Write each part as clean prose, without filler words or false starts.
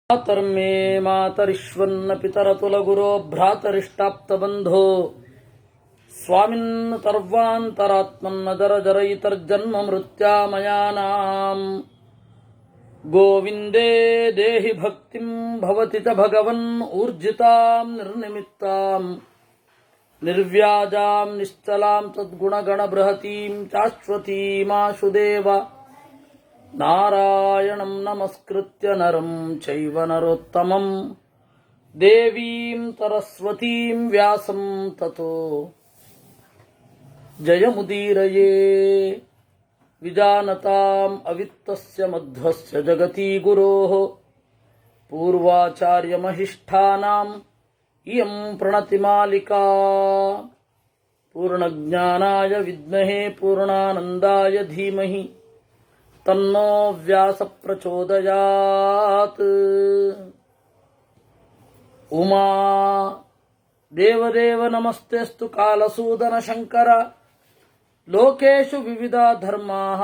ಮಾತರ್ಮೇ ಮಾತರಿಶ್ವನ್ನ ಪಿತರತುಲಗುರೋ ಭ್ರಾತರಿಷ್ಟಾಪ್ತಬಂಧೋ ಸ್ವಾಮಿನ್ ತರ್ವಾಂತರಾತ್ಮನ್ನ ಜರ ಜರಯಿತರ್ಜನ್ಮ ಮೃತ್ಯಾಮಯಾನಾಂ ಗೋವಿಂದೇ ದೇಹಿ ಭಕ್ತಿಂ ಭವತಿ ಚ ಭಗವನ್ ಊರ್ಜಿತಾಂ ನಿರ್ನಿಮಿತ್ತಾಂ ನಿರ್ವ್ಯಾಜಾಂ ನಿಶ್ಚಲಾಂ ಸದ್ಗುಣಗಣ ಬೃಹತೀಂ ಶಾಶ್ವತೀಮಾಶುದೇವ ನಾರಾಯಣಂ ನಮಸ್ಕೃತ್ಯ ನರಂ ಚೈವ ನರೋತ್ತಮಂ ದೇವೀಂ ಸರಸ್ವತೀಂ ವ್ಯಾಸಂ ತತೋ ಜಯಮುದೀರಯೇ ವಿಜಾನತಾಂ ಅವಿತ್ತಸ್ಯ ಮಧ್ವಸ್ಯ ಜಗತಿ ಗುರೋಃ ಪೂರ್ವಾಚಾರ್ಯಮಹಿಷ್ಠಾನಾಂ ಇಯಂ ಪ್ರಣತಿಮಾಲಿಕಾ ಪೂರ್ಣಜ್ಞಾನಾಯ ವಿದ್ಮಹೇ ಪೂರ್ಣಾನಂದಾಯ ಧೀಮಹಿ ತನ್ನೋ ವ್ಯಾಸ ಪ್ರಚೋದಯಾತ್. ಉಮಾ ದೇವದೇವ ನಮಸ್ತೆಸ್ತು ಕಾಲಸೂದನ ಶಂಕರ ಲೋಕೇಶು ವಿವಿಧ ಧರ್ಮಾಃ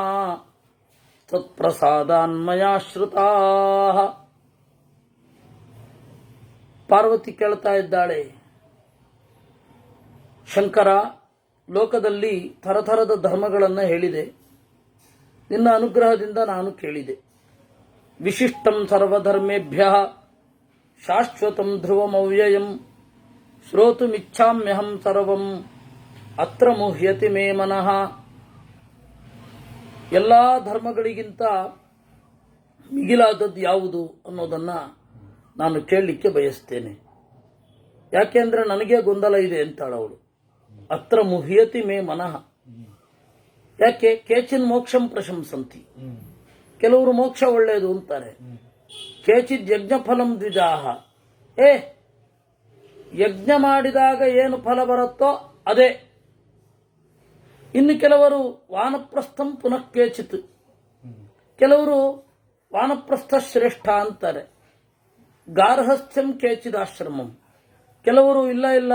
ತತ್ಪ್ರಸಾದಾನ್ಮಯಾಶ್ರುತಾಃ. ಪಾರ್ವತಿ ಕೇಳ್ತಾ ಇದ್ದಾಳೆ, ಶಂಕರ, ಲೋಕದಲ್ಲಿ ಥರಥರದ ಧರ್ಮಗಳನ್ನು ಹೇಳಿದೆ, ನಿನ್ನ ಅನುಗ್ರಹದಿಂದ ನಾನು ಕೇಳಿದೆ. ವಿಶಿಷ್ಟಂ ಸರ್ವಧರ್ಮೇಭ್ಯಃ ಶಾಶ್ವತಂ ಧ್ರುವಮವ್ಯಯಂ ಶ್ರೋತುಮಿಚ್ಛಾಮ್ಯಹಂ ಸರ್ವಂ ಅತ್ರ ಮುಹ್ಯತಿ ಮೇ ಮನಃ. ಎಲ್ಲ ಧರ್ಮಗಳಿಗಿಂತ ಮಿಗಿಲಾದದ್ದು ಯಾವುದು ಅನ್ನೋದನ್ನು ನಾನು ಕೇಳಲಿಕ್ಕೆ ಬಯಸ್ತೇನೆ. ಯಾಕೆಂದ್ರೆ ನನಗೆ ಗೊಂದಲ ಇದೆ ಅಂತಾಳವಳು. ಅತ್ರ ಮುಹ್ಯತಿ ಮೇ ಮನಃ. ಯಾಕೆ? ಕೇಚಿನ್ ಮೋಕ್ಷಂ ಪ್ರಶಂಸಂತಿ. ಕೆಲವರು ಮೋಕ್ಷ ಒಳ್ಳೆಯದು ಅಂತಾರೆ. ಕೇಚಿದ್ ಯಜ್ಞ ಫಲಂ ದ್ವಿಜಾಹ. ಯಜ್ಞ ಮಾಡಿದಾಗ ಏನು ಫಲ ಬರುತ್ತೋ ಅದೇ. ಇನ್ನು ಕೆಲವರು ವಾನಪ್ರಸ್ಥಂ ಪುನಃ ಕೇಚಿತ್. ಕೆಲವರು ವಾನಪ್ರಸ್ಥ ಶ್ರೇಷ್ಠ ಅಂತಾರೆ. ಗಾರ್ಹಸ್ಥ್ಯಂ ಕೇಚಿದಾಶ್ರಮಂ. ಕೆಲವರು ಇಲ್ಲ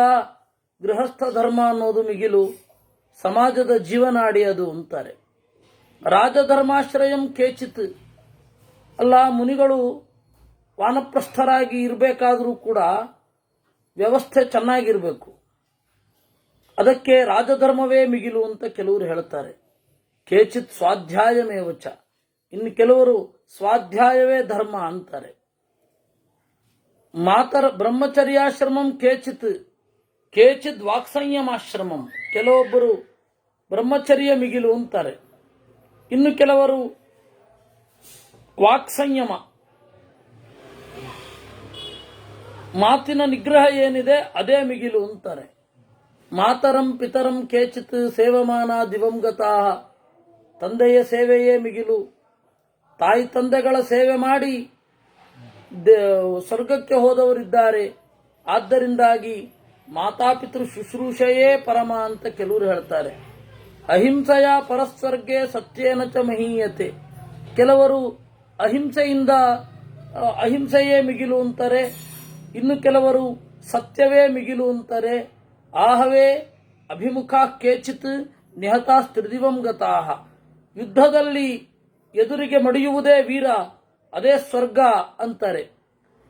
ಗೃಹಸ್ಥ ಧರ್ಮ ಅನ್ನೋದು ಮಿಗಿಲು, ಸಮಾಜದ ಜೀವನಾಡಿ ಅದು ಅಂತಾರೆ. ರಾಜಧರ್ಮಾಶ್ರಯಂ ಕೇಚಿತ್. ಅಲ್ಲ, ಮುನಿಗಳು ವಾನಪ್ರಸ್ಥರಾಗಿ ಇರಬೇಕಾದರೂ ಕೂಡ ವ್ಯವಸ್ಥೆ ಚೆನ್ನಾಗಿರಬೇಕು, ಅದಕ್ಕೆ ರಾಜಧರ್ಮವೇ ಮಿಗಿಲು ಅಂತ ಕೆಲವರು ಹೇಳ್ತಾರೆ. ಕೇಚಿತ್ ಸ್ವಾಧ್ಯಾಯಮೇವಚ. ಇನ್ನು ಕೆಲವರು ಸ್ವಾಧ್ಯಾಯವೇ ಧರ್ಮ ಅಂತಾರೆ. ಬ್ರಹ್ಮಚರ್ಯಾಶ್ರಮಂ ಕೇಚಿತ್ ವಾಕ್ಸಂಯಮಾಶ್ರಮಂ. ಕೆಲವೊಬ್ಬರು ಬ್ರಹ್ಮಚರ್ಯ ಮಿಗಿಲು ಅಂತಾರೆ. ಇನ್ನು ಕೆಲವರು ವಾಕ್ಸಂಯಮ, ಮಾತಿನ ನಿಗ್ರಹ ಏನಿದೆ ಅದೇ ಮಿಗಿಲು ಅಂತಾರೆ. ಮಾತರಂ ಪಿತರಂ ಕೇಚಿತ್ ಸೇವಮಾನ ದಿವಂಗತಾಃ. ತಂದೆಯ ಸೇವೆಯೇ ಮಿಗಿಲು. ತಾಯಿ ತಂದೆಗಳ ಸೇವೆ ಮಾಡಿ ಸ್ವರ್ಗಕ್ಕೆ ಹೋದವರಿದ್ದಾರೆ. ಆದ್ದರಿಂದಾಗಿ ಮಾತಾಪಿತೃ ಶುಶ್ರೂಷೆಯೇ ಪರಮ ಅಂತ ಕೆಲವರು ಹೇಳ್ತಾರೆ. ಅಹಿಂಸೆಯ ಪರಸ್ವರ್ಗೆ ಸತ್ಯೇನ ಚ ಮಹೀಯತೆ. ಕೆಲವರು ಅಹಿಂಸೆಯೇ ಮಿಗಿಲು ಅಂತಾರೆ. ಇನ್ನು ಕೆಲವರು ಸತ್ಯವೇ ಮಿಗಿಲು ಅಂತಾರೆ. ಆಹವೇ ಅಭಿಮುಖ ಕೇಚಿತ್ ನಿಹತಾಸ್ತ್ರಿದಿವಂ ಗತಾಃ. ಯುದ್ಧದಲ್ಲಿ ಎದುರಿಗೆ ಮಡಿಯುವುದೇ ವೀರ, ಅದೇ ಸ್ವರ್ಗ ಅಂತಾರೆ.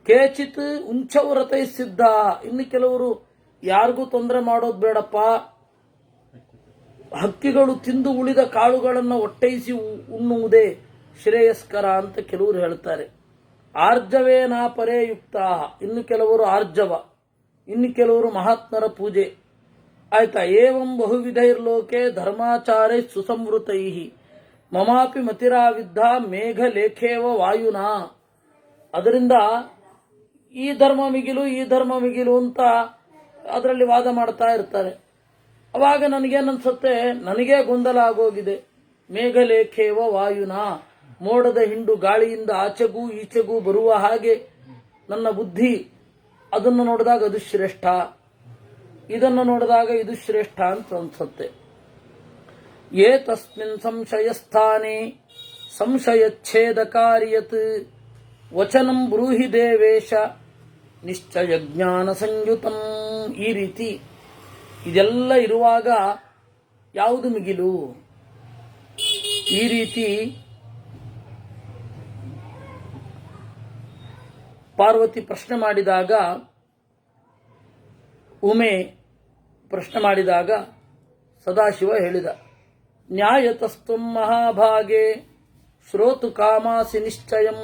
ಕೇಚಿತ್ ಉಂಚವ್ರತೈ ಸಿದ್ಧ. ಇನ್ನು ಕೆಲವರು ಯಾರಿಗೂ ತೊಂದರೆ ಮಾಡೋದು ಬೇಡಪ್ಪ, ಹಕ್ಕಿಗಳು ತಿಂದು ಉಳಿದ ಕಾಳುಗಳನ್ನು ಒಟ್ಟೈಸಿ ಉಣ್ಣುವುದೇ ಶ್ರೇಯಸ್ಕರ ಅಂತ ಕೆಲವರು ಹೇಳ್ತಾರೆ. ಆರ್ಜವೇನಾ ಪರೇ ಯುಕ್ತ. ಇನ್ನು ಕೆಲವರು ಆರ್ಜವ, ಇನ್ನು ಕೆಲವರು ಮಹಾತ್ಮರ ಪೂಜೆ. ಆಯ್ತಾ? ಏವಂ ಬಹುವಿಧೈರ್ಲೋಕೆ ಧರ್ಮಾಚಾರೈ ಸುಸಂವೃತೈ ಮಮಾಪಿ ಮತಿರಾವಿದ್ಧ ಮೇಘಲೇಖೇವ ವಾಯುನಾ. ಅದರಿಂದ ಈ ಧರ್ಮ ಮಿಗಿಲು ಅಂತ ಅದರಲ್ಲಿ ವಾದ ಮಾಡ್ತಾ ಇರ್ತಾರೆ. ಅವಾಗ ನನಗೇನನ್ಸುತ್ತೆ, ನನಗೇ ಗೊಂದಲ ಆಗೋಗಿದೆ. ಮೇಘಲೇಖೇವ ವಾಯುನಾ. ಮೋಡದ ಹಿಂಡು ಗಾಳಿಯಿಂದ ಆಚೆಗೂ ಈಚೆಗೂ ಬರುವ ಹಾಗೆ ನನ್ನ ಬುದ್ಧಿ. ಅದನ್ನು ನೋಡಿದಾಗ ಅದು ಶ್ರೇಷ್ಠ, ಇದನ್ನು ನೋಡಿದಾಗ ಇದು ಶ್ರೇಷ್ಠ ಅಂತ ಅನ್ಸುತ್ತೆ. ಯೇ ತಸ್ಮಿನ್ ಸಂಶಯಸ್ಥಾನೆ ಸಂಶಯಚ್ಛೇದಕಾರಿಯತ್ ವಚನಂ ಬ್ರೂಹಿ ದೇವೇಶ ನಿಶ್ಚಯ ಜ್ಞಾನ ಸಂಯುತಂ. ಈ ರೀತಿ ಇದೆಲ್ಲ ಇರುವಾಗ ಯಾವುದು ಮಿಗಿಲು? ಈ ರೀತಿ ಪಾರ್ವತಿ ಪ್ರಶ್ನೆ ಮಾಡಿದಾಗ, ಉಮೆ ಪ್ರಶ್ನೆ ಮಾಡಿದಾಗ ಸದಾಶಿವ ಹೇಳಿದ, ನ್ಯಾಯತಸ್ತ್ವಂ ಮಹಾಭಾಗೆ ಶ್ರೋತು ಕಾಮಾಸಿ ನಿಶ್ಚಯಂ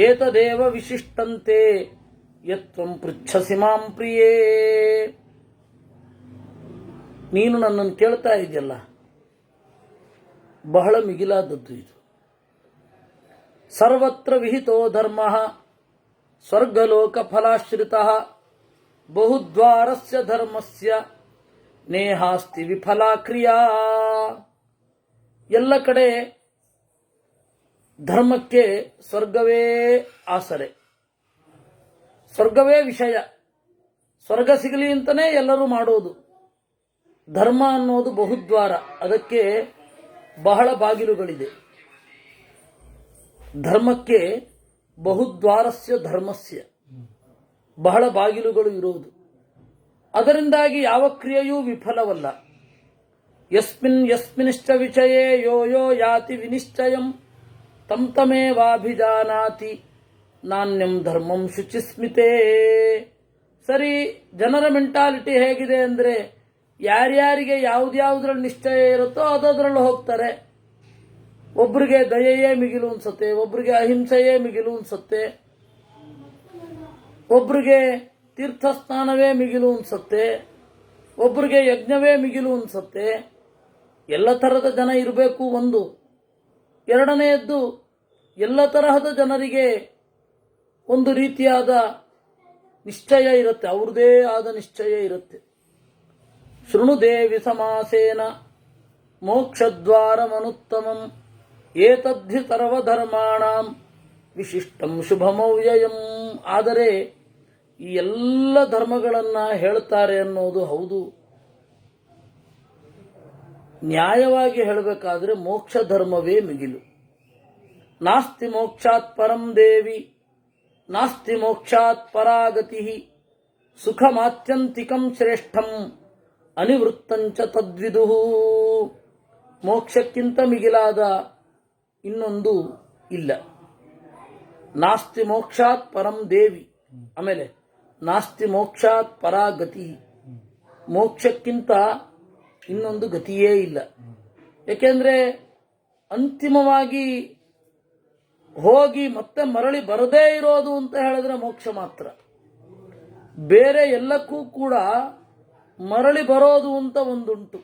ಏತದೇವ ವಿಶಿಷ್ಟಂತೆ ಯತ್ವಂ ಪೃಚ್ಛಸಿ ಮಾಂ ಪ್ರಿಯೇ. ನೀನು ನನ್ನನ್ನು ಕೇಳ್ತಾ ಇದೆಯಲ್ಲ, ಬಹಳ ಮಿಗಿಲಾದದ್ದು ಇದು. ಸರ್ವತ್ರ ವಿಹಿತೋ ಧರ್ಮ ಸ್ವರ್ಗಲೋಕ ಫಲಾಶ್ರಿತಃ ಬಹುದ್ವಾರಸ್ಯ ಧರ್ಮಸ್ಯ ನೇಹಾಸ್ತಿ ವಿಫಲಾ ಕ್ರಿಯಾ. ಎಲ್ಲ ಕಡೆ ಧರ್ಮಕ್ಕೆ ಸ್ವರ್ಗವೇ ಆಸರೆ, ಸ್ವರ್ಗವೇ ವಿಷಯ. ಸ್ವರ್ಗ ಸಿಗಲಿ ಅಂತಲೇ ಎಲ್ಲರೂ ಮಾಡೋದು. ಧರ್ಮ ಅನ್ನೋದು ಬಹುದ್ವಾರ, ಅದಕ್ಕೆ ಬಹಳ ಬಾಗಿಲುಗಳಿದೆ. ಧರ್ಮಕ್ಕೆ ಬಹುದ್ವಾರಸ್ಯ ಧರ್ಮಸ್ಯ, ಬಹಳ ಬಾಗಿಲುಗಳು ಇರುವುದು. ಅದರಿಂದಾಗಿ ಯಾವ ಕ್ರಿಯೆಯೂ ವಿಫಲವಲ್ಲ. ಯಸ್ಮಿನ್ನಿಷ್ಟ ವಿಷಯೇ ಯೋ ಯೋ ಯಾತಿ ವಿನಿಶ್ಚಯಂ ತಂ ತಮೇವಾಭಿಜಾನಾತಿ ನಾಣ್ಯಂ ಧರ್ಮಂ ಶುಚಿಸ್ಮಿತೇ. ಸರಿ, ಜನರ ಮೆಂಟಾಲಿಟಿ ಹೇಗಿದೆ ಅಂದರೆ, ಯಾರ್ಯಾರಿಗೆ ಯಾವುದ್ಯಾವುದ್ರಲ್ಲಿ ನಿಶ್ಚಯ ಇರುತ್ತೋ ಅದರಲ್ಲಿ ಹೋಗ್ತಾರೆ. ಒಬ್ಬರಿಗೆ ದಯೆಯೇ ಮಿಗಿಲು ಅನ್ಸತ್ತೆ, ಒಬ್ಬರಿಗೆ ಅಹಿಂಸೆಯೇ ಮಿಗಿಲು ಅನ್ಸತ್ತೆ, ಒಬ್ಬರಿಗೆ ತೀರ್ಥಸ್ನಾನವೇ ಮಿಗಿಲು ಅನ್ಸತ್ತೆ, ಒಬ್ಬರಿಗೆ ಯಜ್ಞವೇ ಮಿಗಿಲು ಅನ್ಸತ್ತೆ. ಎಲ್ಲ ತರಹದ ಜನ ಇರಬೇಕು ಒಂದು. ಎರಡನೆಯದ್ದು, ಎಲ್ಲ ತರಹದ ಜನರಿಗೆ ಒಂದು ರೀತಿಯಾದ ನಿಶ್ಚಯ ಇರುತ್ತೆ, ಅವ್ರದೇ ಆದ ನಿಶ್ಚಯ ಇರುತ್ತೆ. ಶೃಣು ದೇವಿ ಸಮಾಸೇನ ಮೋಕ್ಷದ್ವಾರಮನುತ್ತಮಂ ಏತದ್ಧಿ ಸರ್ವಧರ್ಮಾಣಾಂ ವಿಶಿಷ್ಟಂ ಶುಭಮವ್ಯಯಂ. ಆದರೆ ಈ ಎಲ್ಲ ಧರ್ಮಗಳನ್ನು ಹೇಳ್ತಾರೆ ಅನ್ನೋದು ಹೌದು. ನ್ಯಾಯವಾಗಿ ಹೇಳಬೇಕಾದ್ರೆ ಮೋಕ್ಷ ಧರ್ಮವೇ ಮಿಗಿಲು. ನಾಸ್ತಿ ಮೋಕ್ಷಾತ್ ಪರಂ ದೇವಿ ನಾಸ್ತಿ ಮೋಕ್ಷಾತ್ ಪರಾಗತಿ ಸುಖಮಾತ್ಯಂತಿಕಂ ಶ್ರೇಷ್ಠಂ ಅನಿವೃತ್ತಂಚ ತದ್ವಿದುಹು. ಮೋಕ್ಷಕ್ಕಿಂತ ಮಿಗಿಲಾದ ಇನ್ನೊಂದು ಇಲ್ಲ. ನಾಸ್ತಿ ಮೋಕ್ಷಾತ್ ಪರಂ ದೇವಿ, ಆಮೇಲೆ ನಾಸ್ತಿ ಮೋಕ್ಷಾತ್ ಪರಾಗತಿ. ಮೋಕ್ಷಕ್ಕಿಂತ ಇನ್ನೊಂದು ಗತಿಯೇ ಇಲ್ಲ. ಏಕೆಂದ್ರೆ ಅಂತಿಮವಾಗಿ ಹೋಗಿ ಮತ್ತೆ ಮರಳಿ ಬರದೇ ಇರೋದು ಅಂತ ಹೇಳಿದ್ರೆ ಮೋಕ್ಷ ಮಾತ್ರ. ಬೇರೆ ಎಲ್ಲಕ್ಕೂ ಕೂಡ ಮರಳಿ ಬರೋದು ಅಂತ ಒಂದುಂಟು.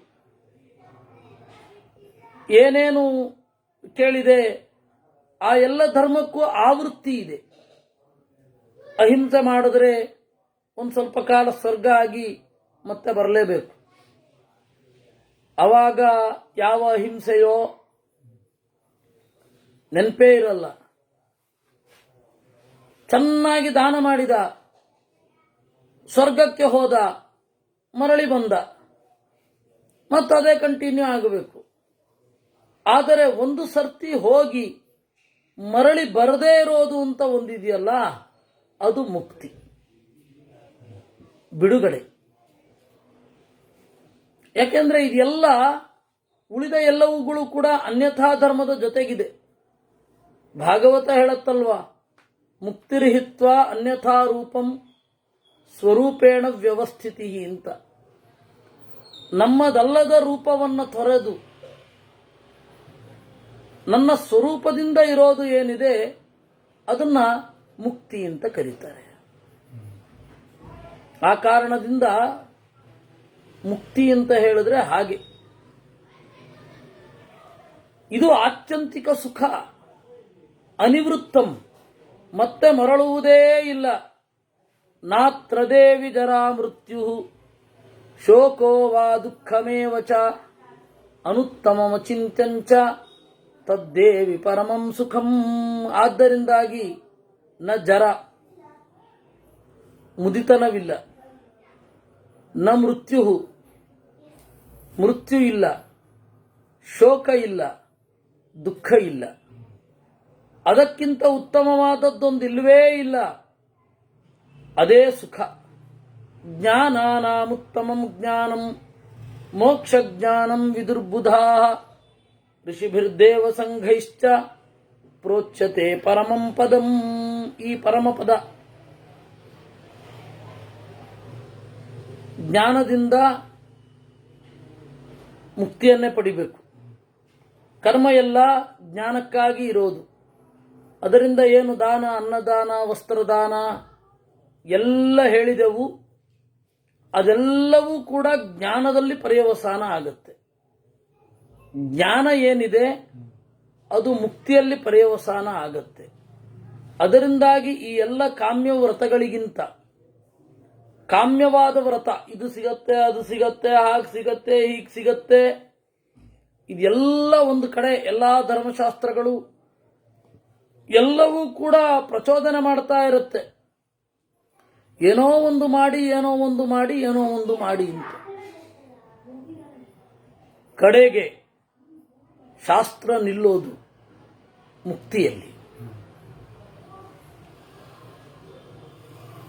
ಏನೇನು ಕೇಳಿದೆ ಆ ಎಲ್ಲ ಧರ್ಮಕ್ಕೂ ಆವೃತ್ತಿ ಇದೆ. ಅಹಿಂಸೆ ಮಾಡಿದ್ರೆ ಒಂದು ಸ್ವಲ್ಪ ಕಾಲ ಸ್ವರ್ಗ ಆಗಿ ಮತ್ತೆ ಬರಲೇಬೇಕು. ಆವಾಗ ಯಾವ ಅಹಿಂಸೆಯೋ ನೆನಪೇ ಇರಲ್ಲ. ಚೆನ್ನಾಗಿ ದಾನ ಮಾಡಿದ, ಸ್ವರ್ಗಕ್ಕೆ ಹೋದ, ಮರಳಿ ಬಂದ, ಮತ್ತದೇ ಕಂಟಿನ್ಯೂ ಆಗಬೇಕು. ಆದರೆ ಒಂದು ಸರ್ತಿ ಹೋಗಿ ಮರಳಿ ಬರದೇ ಇರೋದು ಅಂತ ಒಂದಿದೆಯಲ್ಲ, ಅದು ಮುಕ್ತಿ, ಬಿಡುಗಡೆ. ಯಾಕೆಂದ್ರೆ ಇದೆಲ್ಲ ಉಳಿದ ಎಲ್ಲವುಗಳು ಕೂಡ ಅನ್ಯಥಾ ಧರ್ಮದ ಜೊತೆಗಿದೆ. ಭಾಗವತ ಹೇಳತ್ತಲ್ವಾ, ಮುಕ್ತಿರ್ಹಿತ್ವ ಅನ್ಯಥಾ ರೂಪಂ ಸ್ವರೂಪೇಣ ವ್ಯವಸ್ಥಿತಿ ಅಂತ. ನಮ್ಮದಲ್ಲದ ರೂಪವನ್ನು ತೊರೆದು ನನ್ನ ಸ್ವರೂಪದಿಂದ ಇರೋದು ಏನಿದೆ ಅದನ್ನ ಮುಕ್ತಿ ಅಂತ ಕರೀತಾರೆ. ಆ ಕಾರಣದಿಂದ ಮುಕ್ತಿ ಅಂತ ಹೇಳಿದ್ರೆ ಹಾಗೆ. ಇದು ಆತ್ಯಂತಿಕ ಸುಖ, ಅನಿವೃತ್ತಂ, ಮತ್ತೆ ಮರಳುವುದೇ ಇಲ್ಲ. ನಾತ್ರ ದೇವಿ ಜರಾ ಮೃತ್ಯು ಶೋಕೋ ವಾ ದುಃಖಮೇವ ಚ ಅನುತ್ತಮಮಚಿಂತ್ಯಂಚ ತದ್ದೇವಿ ಪರಮಂ ಸುಖಂ. ಆದ್ದರಿಂದಾಗಿ ನ ಜರ, ಮುದಿತನವಿಲ್ಲ, ನ ಮೃತ್ಯು, ಮೃತ್ಯು ಇಲ್ಲ, ಶೋಕ ಇಲ್ಲ, ದುಃಖ ಇಲ್ಲ. ಅದಕ್ಕಿಂತ ಉತ್ತಮವಾದದ್ದೊಂದಿಲ್ವೇ ಇಲ್ಲ. ಅದೇ ಸುಖ. ಜ್ಞಾನಾನಾಮುತ್ತಮಂ ಜ್ಞಾನಂ ಮೋಕ್ಷ ಜ್ಞಾನಂ ವಿದುರ್ಬುಧಾ ಋಷಿಭಿರ್ದೇವ ಸಂಘೈಶ್ಚ ಪ್ರೋಚ್ಯತೆ ಪರಮಂ ಪದಂ. ಈ ಪರಮಪದ ಜ್ಞಾನದಿಂದ ಮುಕ್ತಿಯನ್ನೇ ಪಡಿಬೇಕು. ಕರ್ಮ ಎಲ್ಲ ಜ್ಞಾನಕ್ಕಾಗಿ ಇರೋದು. ಅದರಿಂದ ಏನು ದಾನ, ಅನ್ನದಾನ, ವಸ್ತ್ರದಾನ ಎಲ್ಲ ಹೇಳಿದೆವು, ಅದೆಲ್ಲವೂ ಕೂಡ ಜ್ಞಾನದಲ್ಲಿ ಪರ್ಯವಸಾನ ಆಗುತ್ತೆ. ಜ್ಞಾನ ಏನಿದೆ ಅದು ಮುಕ್ತಿಯಲ್ಲಿ ಪರ್ಯವಸಾನ ಆಗತ್ತೆ. ಅದರಿಂದಾಗಿ ಈ ಎಲ್ಲ ಕಾಮ್ಯ ವ್ರತಗಳಿಗಿಂತ ಕಾಮ್ಯವಾದ ವ್ರತ, ಇದು ಸಿಗತ್ತೆ, ಅದು ಸಿಗತ್ತೆ, ಹಾಗೆ ಸಿಗತ್ತೆ, ಹೀಗೆ ಸಿಗತ್ತೆ, ಇದೆಲ್ಲ ಒಂದು ಕಡೆ ಎಲ್ಲ ಧರ್ಮಶಾಸ್ತ್ರಗಳು ಎಲ್ಲವೂ ಕೂಡ ಪ್ರಚೋದನೆ ಮಾಡ್ತಾ ಇರುತ್ತೆ. ಏನೋ ಒಂದು ಮಾಡಿ, ಏನೋ ಒಂದು ಮಾಡಿ, ಏನೋ ಒಂದು ಮಾಡಿ ಅಂತ. ಕಡೆಗೆ ಶಾಸ್ತ್ರ ನಿಲ್ಲೋದು ಮುಕ್ತಿಯಲ್ಲಿ.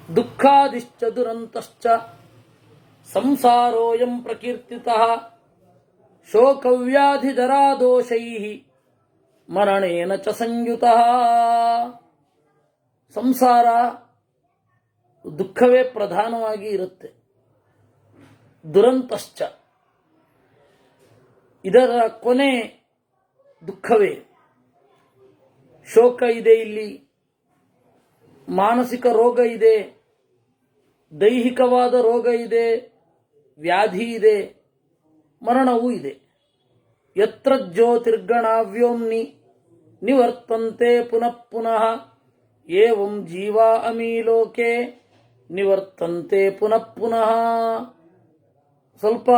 ದುಃಖಾದಿಶ್ಚ ದುರಂತಶ್ಚ ಸಂಸಾರೋಯಂ ಪ್ರಕೀರ್ತಿತಃ ಶೋಕವ್ಯಾಧಿ ಜರಾದೋಷೈಃ ಮರಣೇನ ಚ ಸಂಯುತಃ. ಸಂಸಾರ ದುಃಖವೇ ಪ್ರಧಾನವಾಗಿ ಇರುತ್ತೆ. ದುರಂತಶ್ಚ, ಇದರ ಕೊನೆ ದುಃಖವೇ. ಶೋಕ ಇದೆ, ಇಲ್ಲಿ ಮಾನಸಿಕ ರೋಗ ಇದೆ, ದೈಹಿಕವಾದ ರೋಗ ಇದೆ, ವ್ಯಾಧಿ ಇದೆ, ಮರಣವೂ ಇದೆ. ಯತ್ರ ಜ್ಯೋತಿರ್ಗಣಾವ್ಯೋಮ್ನಿ ನಿವರ್ತಂತೆ ಪುನಃ ಪುನಃ ಏವಂ ಜೀವಾ ಅಮೀ ಲೋಕೆ ನಿವರ್ತಂತೆ ಪುನಃ ಪುನಃ. ಸ್ವಲ್ಪ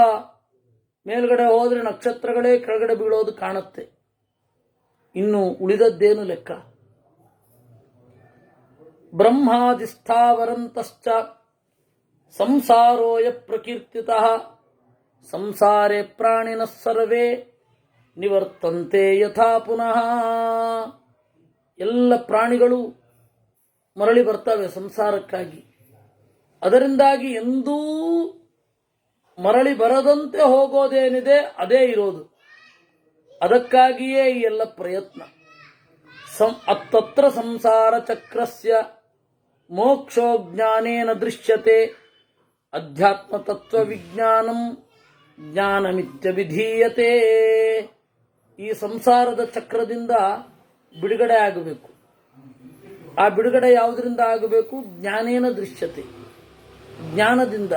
ಮೇಲ್ಗಡೆ ಹೋದ್ರೆ ನಕ್ಷತ್ರಗಳೇ ಕೆಳಗಡೆ ಬೀಳೋದು ಕಾಣುತ್ತೆ. ಇನ್ನು ಉಳಿದದ್ದೇನು ಲೆಕ್ಕ. ಬ್ರಹ್ಮಾದಿಸ್ಥಾವರಂತಶ್ಚ ಸಂಸಾರೋಯ ಪ್ರಕೀರ್ತಿತಃ ಸಂಸಾರೇ ಪ್ರಾಣಿನಃ ಸರ್ವೇ ನಿವರ್ತಂತೆ ಯಥಾ ಪುನಃ. ಎಲ್ಲ ಪ್ರಾಣಿಗಳು ಮರಳಿ ಬರ್ತವೆ ಸಂಸಾರಕ್ಕಾಗಿ. ಅದರಿಂದಾಗಿ ಎಂದೂ ಮರಳಿ ಬರದಂತೆ ಹೋಗೋದೇನಿದೆ ಅದೇ ಇರೋದು. ಅದಕ್ಕಾಗಿಯೇ ಈ ಎಲ್ಲ ಪ್ರಯತ್ನ. ಅತ್ತತ್ರ ಸಂಸಾರ ಚಕ್ರಸ್ಯ ಮೋಕ್ಷೋ ಜ್ಞಾನೇನ ದೃಶ್ಯತೆ ಅಧ್ಯಾತ್ಮ ತತ್ವ ವಿಜ್ಞಾನಂ ಜ್ಞಾನಮಿತ್ಯಭಿಧೀಯತೆ. ಈ ಸಂಸಾರದ ಚಕ್ರದಿಂದ ಬಿಡುಗಡೆ ಆಗಬೇಕು. ಆ ಬಿಡುಗಡೆ ಯಾವುದರಿಂದ ಆಗಬೇಕು? ಜ್ಞಾನೇನ ದೃಶ್ಯತೆ, ಜ್ಞಾನದಿಂದ.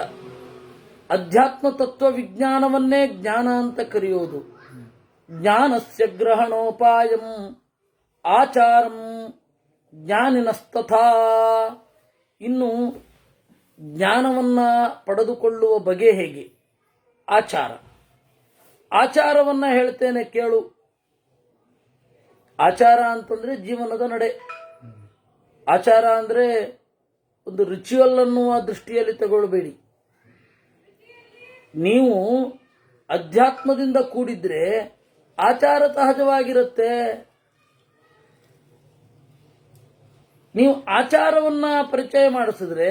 ಅಧ್ಯಾತ್ಮ ತತ್ವ ವಿಜ್ಞಾನವನ್ನೇ ಜ್ಞಾನ ಅಂತ ಕರೆಯೋದು. ಜ್ಞಾನಸ್ಯ ಗ್ರಹಣೋಪಾಯಂ ಆಚಾರಂ ಜ್ಞಾನಿನಸ್ತಥಾ. ಇನ್ನು ಜ್ಞಾನವನ್ನ ಪಡೆದುಕೊಳ್ಳುವ ಬಗೆ ಹೇಗೆ? ಆಚಾರ. ಆಚಾರವನ್ನ ಹೇಳ್ತೇನೆ ಕೇಳು. ಆಚಾರ ಅಂತಂದ್ರೆ ಜೀವನದ ನಡೆ. ಆಚಾರ ಅಂದ್ರೆ ಒಂದು ರಿಚುವಲ್ ಅನ್ನುವ ದೃಷ್ಟಿಯಲ್ಲಿ ತಗೊಳ್ಬೇಡಿ. ನೀವು ಅಧ್ಯಾತ್ಮದಿಂದ ಕೂಡಿದ್ರೆ ಆಚಾರ ಸಹಜವಾಗಿರುತ್ತೆ. ನೀವು ಆಚಾರವನ್ನ ಪರಿಚಯ ಮಾಡಿಸಿದ್ರೆ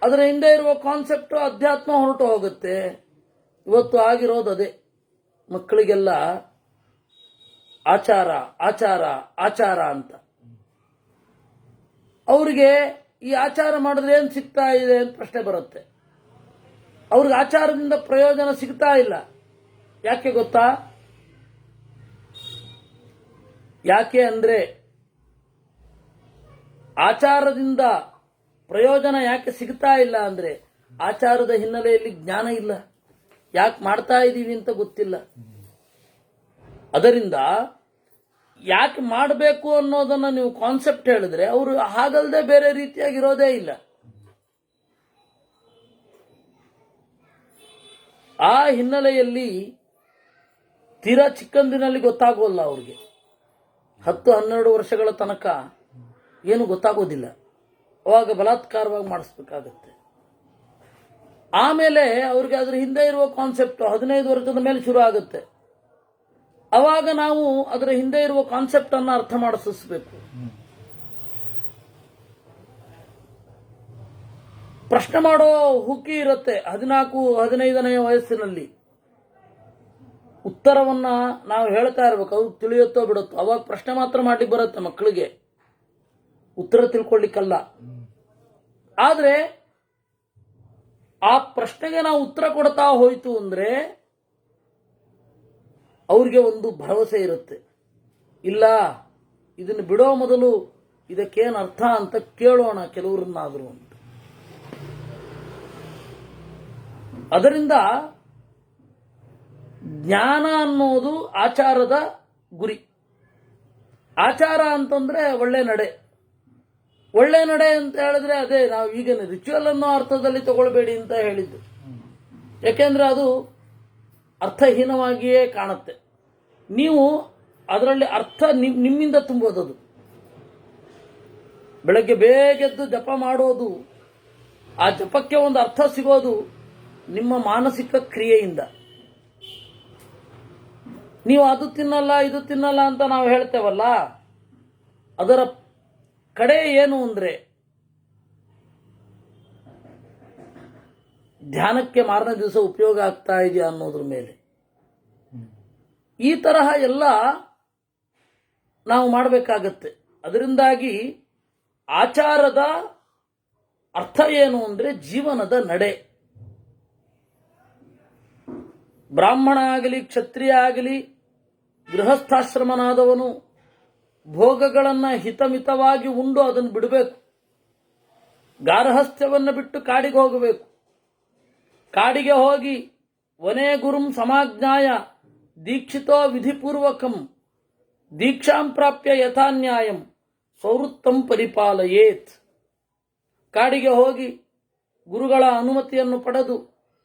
ಅದರ ಹಿಂದೆ ಇರುವ ಕಾನ್ಸೆಪ್ಟ್ ಅಧ್ಯಾತ್ಮ ಹೊರಟು ಹೋಗುತ್ತೆ. ಇವತ್ತು ಆಗಿರೋದು ಅದೇ. ಮಕ್ಕಳಿಗೆಲ್ಲ ಆಚಾರ ಆಚಾರ ಆಚಾರ ಅಂತ. ಅವರಿಗೆ ಈ ಆಚಾರ ಮಾಡಿದ್ರೆ ಏನು ಸಿಗ್ತಾ ಇದೆ ಅಂತ ಪ್ರಶ್ನೆ ಬರುತ್ತೆ. ಅವ್ರಿಗೆ ಆಚಾರದಿಂದ ಪ್ರಯೋಜನ ಸಿಗ್ತಾ ಇಲ್ಲ. ಯಾಕೆ ಗೊತ್ತಾ? ಯಾಕೆ ಅಂದ್ರೆ ಆಚಾರದಿಂದ ಪ್ರಯೋಜನ ಯಾಕೆ ಸಿಗ್ತಾ ಇಲ್ಲ ಅಂದ್ರೆ ಆಚಾರದ ಹಿನ್ನೆಲೆಯಲ್ಲಿ ಜ್ಞಾನ ಇಲ್ಲ. ಯಾಕೆ ಮಾಡ್ತಾ ಇದ್ದೀವಿ ಅಂತ ಗೊತ್ತಿಲ್ಲ. ಅದರಿಂದ ಯಾಕೆ ಮಾಡಬೇಕು ಅನ್ನೋದನ್ನ ನೀವು ಕಾನ್ಸೆಪ್ಟ್ ಹೇಳಿದ್ರೆ ಅವರು ಹಾಗಲ್ಲದೆ ಬೇರೆ ರೀತಿಯಾಗಿರೋದೇ ಇಲ್ಲ. ಆ ಹಿನ್ನೆಲೆಯಲ್ಲಿ ತೀರಾ ಚಿಕ್ಕಂದಿನಲ್ಲಿ ಗೊತ್ತಾಗೋಲ್ಲ ಅವ್ರಿಗೆ. 10-12 ವರ್ಷಗಳ ತನಕ ಏನು ಗೊತ್ತಾಗೋದಿಲ್ಲ. ಅವಾಗ ಬಲಾತ್ಕಾರವಾಗಿ ಮಾಡಿಸ್ಬೇಕಾಗತ್ತೆ. ಆಮೇಲೆ ಅವ್ರಿಗೆ ಅದ್ರ ಹಿಂದೆ ಇರುವ ಕಾನ್ಸೆಪ್ಟ್ 15 ವರ್ಷದ ಮೇಲೆ ಶುರು ಆಗುತ್ತೆ. ಅವಾಗ ನಾವು ಅದರ ಹಿಂದೆ ಇರುವ ಕಾನ್ಸೆಪ್ಟ್ ಅನ್ನ ಅರ್ಥ ಮಾಡಿಸಬೇಕು. ಪ್ರಶ್ನೆ ಮಾಡೋ ಹುಕ್ಕಿ ಇರುತ್ತೆ 14-15ನೇ ವಯಸ್ಸಿನಲ್ಲಿ. ಉತ್ತರವನ್ನ ನಾವು ಹೇಳ್ತಾ ಇರ್ಬೇಕು. ಅವ್ರು ತಿಳಿಯುತ್ತೋ ಬಿಡುತ್ತೋ. ಅವಾಗ ಪ್ರಶ್ನೆ ಮಾತ್ರ ಮಾಡ್ಲಿಕ್ಕೆ ಬರುತ್ತೆ ಮಕ್ಕಳಿಗೆ. ಉತ್ತರ ತಿಳ್ಕೊಳ್ಳಿಕ್ಕಲ್ಲ. ಆದರೆ ಆ ಪ್ರಶ್ನೆಗೆ ನಾವು ಉತ್ತರ ಕೊಡ್ತಾ ಹೋಯ್ತು ಅಂದ್ರೆ ಅವ್ರಿಗೆ ಒಂದು ಭರವಸೆ ಇರುತ್ತೆ, ಇಲ್ಲ ಇದನ್ನು ಬಿಡೋ ಮೊದಲು ಇದಕ್ಕೇನು ಅರ್ಥ ಅಂತ ಕೇಳೋಣ ಕೆಲವರನ್ನಾದರೂ ಅಂತ. ಅದರಿಂದ ಜ್ಞಾನ ಅನ್ನೋದು ಆಚಾರದ ಗುರಿ. ಆಚಾರ ಅಂತಂದ್ರೆ ಒಳ್ಳೆ ನಡೆ. ಒಳ್ಳೆ ನಡೆ ಅಂತ ಹೇಳಿದ್ರೆ ಅದೇ ನಾವು ಈಗ ರಿಚುವಲ್ ಅನ್ನೋ ಅರ್ಥದಲ್ಲಿ ತಗೊಳ್ಬೇಡಿ ಅಂತ ಹೇಳಿದ್ದು. ಯಾಕೆಂದ್ರೆ ಅದು ಅರ್ಥಹೀನವಾಗಿಯೇ ಕಾಣುತ್ತೆ. ನೀವು ಅದರಲ್ಲಿ ಅರ್ಥ ನಿಮ್ಮಿಂದ ತುಂಬೋದದು. ಬೆಳಗ್ಗೆ ಬೇಗೆದ್ದು ಜಪ ಮಾಡೋದು, ಆ ಜಪಕ್ಕೆ ಒಂದು ಅರ್ಥ ಸಿಗೋದು ನಿಮ್ಮ ಮಾನಸಿಕ ಕ್ರಿಯೆಯಿಂದ. ನೀವು ಅದು ತಿನ್ನಲ್ಲ ಇದು ತಿನ್ನಲ್ಲ ಅಂತ ನಾವು ಹೇಳ್ತೇವಲ್ಲ, ಅದರ ಕಡೆ ಏನು ಅಂದ್ರೆ ಧ್ಯಾನಕ್ಕೆ ಮಾರನೇ ದಿವಸ ಉಪಯೋಗ ಆಗ್ತಾ ಇದೆಯಾ ಅನ್ನೋದ್ರ ಮೇಲೆ. ಈ ತರಹ ಎಲ್ಲ ನಾವು ಮಾಡಬೇಕಾಗತ್ತೆ. ಅದರಿಂದಾಗಿ ಆಚಾರದ ಅರ್ಥ ಏನು ಅಂದ್ರೆ ಜೀವನದ ನಡೆ. ಬ್ರಾಹ್ಮಣ ಆಗಲಿ ಕ್ಷತ್ರಿಯ ಆಗಲಿ ಗೃಹಸ್ಥಾಶ್ರಮನಾದವನು ಭೋಗಗಳನ್ನು ಹಿತಮಿತವಾಗಿ ಉಂಡು ಅದನ್ನು ಬಿಡಬೇಕು. ಗಾರ್ಹಸ್ಥ್ಯವನ್ನು ಬಿಟ್ಟು ಕಾಡಿಗೆ ಹೋಗಬೇಕು. ಕಾಡಿಗೆ ಹೋಗಿ ವನೇ ಗುರುಂ ಸಮಾಜ್ಞಾಯ ದೀಕ್ಷಿತೋ ವಿಧಿಪೂರ್ವಕಂ ದೀಕ್ಷಾಂ ಪ್ರಾಪ್ಯ ಯಥಾನ್ಯಾಯಂ ಸ್ವವೃತ್ತಂ ಪರಿಪಾಲಯೇತ್. ಕಾಡಿಗೆ ಹೋಗಿ ಗುರುಗಳ ಅನುಮತಿಯನ್ನು ಪಡೆದು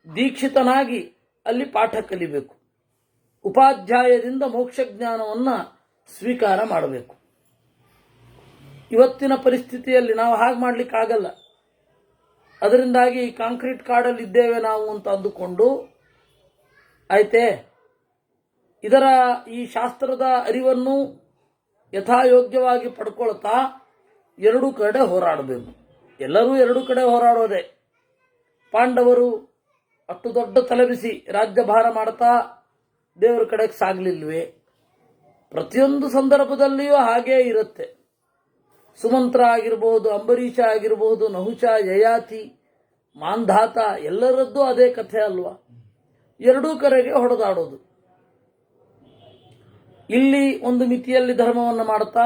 ದೀಕ್ಷಿತನಾಗಿ ಅಲ್ಲಿ ಪಾಠ ಕಲಿಬೇಕು. ಉಪಾಧ್ಯಾಯದಿಂದ ಮೋಕ್ಷ ಜ್ಞಾನವನ್ನು ಸ್ವೀಕಾರ ಮಾಡಬೇಕು. ಇವತ್ತಿನ ಪರಿಸ್ಥಿತಿಯಲ್ಲಿ ನಾವು ಹಾಗೆ ಮಾಡಲಿಕ್ಕಾಗಲ್ಲ. ಅದರಿಂದಾಗಿ ಕಾಂಕ್ರೀಟ್ ಕಾಡಲ್ಲಿ ಇದ್ದೇವೆ ನಾವು ಅಂತ ಅಂದುಕೊಂಡು ಆಯ್ತೆ ಇದರ ಈ ಶಾಸ್ತ್ರದ ಅರಿವನ್ನು ಯಥಾಯೋಗ್ಯವಾಗಿ ಪಡ್ಕೊಳ್ತಾ ಎರಡೂ ಕಡೆ ಹೋರಾಡಬೇಕು. ಎಲ್ಲರೂ ಎರಡೂ ಕಡೆ ಹೋರಾಡೋದೆ. ಪಾಂಡವರು ಅಷ್ಟು ದೊಡ್ಡ ತಲೆಬಿಸಿ ರಾಜ್ಯಭಾರ ಮಾಡ್ತಾ ದೇವರ ಕಡೆಗೆ ಸಾಗಲಿಲ್ವೇ? ಪ್ರತಿಯೊಂದು ಸಂದರ್ಭದಲ್ಲಿಯೂ ಹಾಗೇ ಇರುತ್ತೆ. ಸುಮಂತ್ರ ಆಗಿರಬಹುದು, ಅಂಬರೀಷ ಆಗಿರಬಹುದು, ನಹುಷ, ಯಯಾತಿ, ಮಾಂಧಾತ ಎಲ್ಲರದ್ದು ಅದೇ ಕಥೆ ಅಲ್ವಾ? ಎರಡೂ ಕಡೆಗೆ ಹೊಡೆದಾಡೋದು. ಇಲ್ಲಿ ಒಂದು ಮಿತಿಯಲ್ಲಿ ಧರ್ಮವನ್ನು ಮಾಡ್ತಾ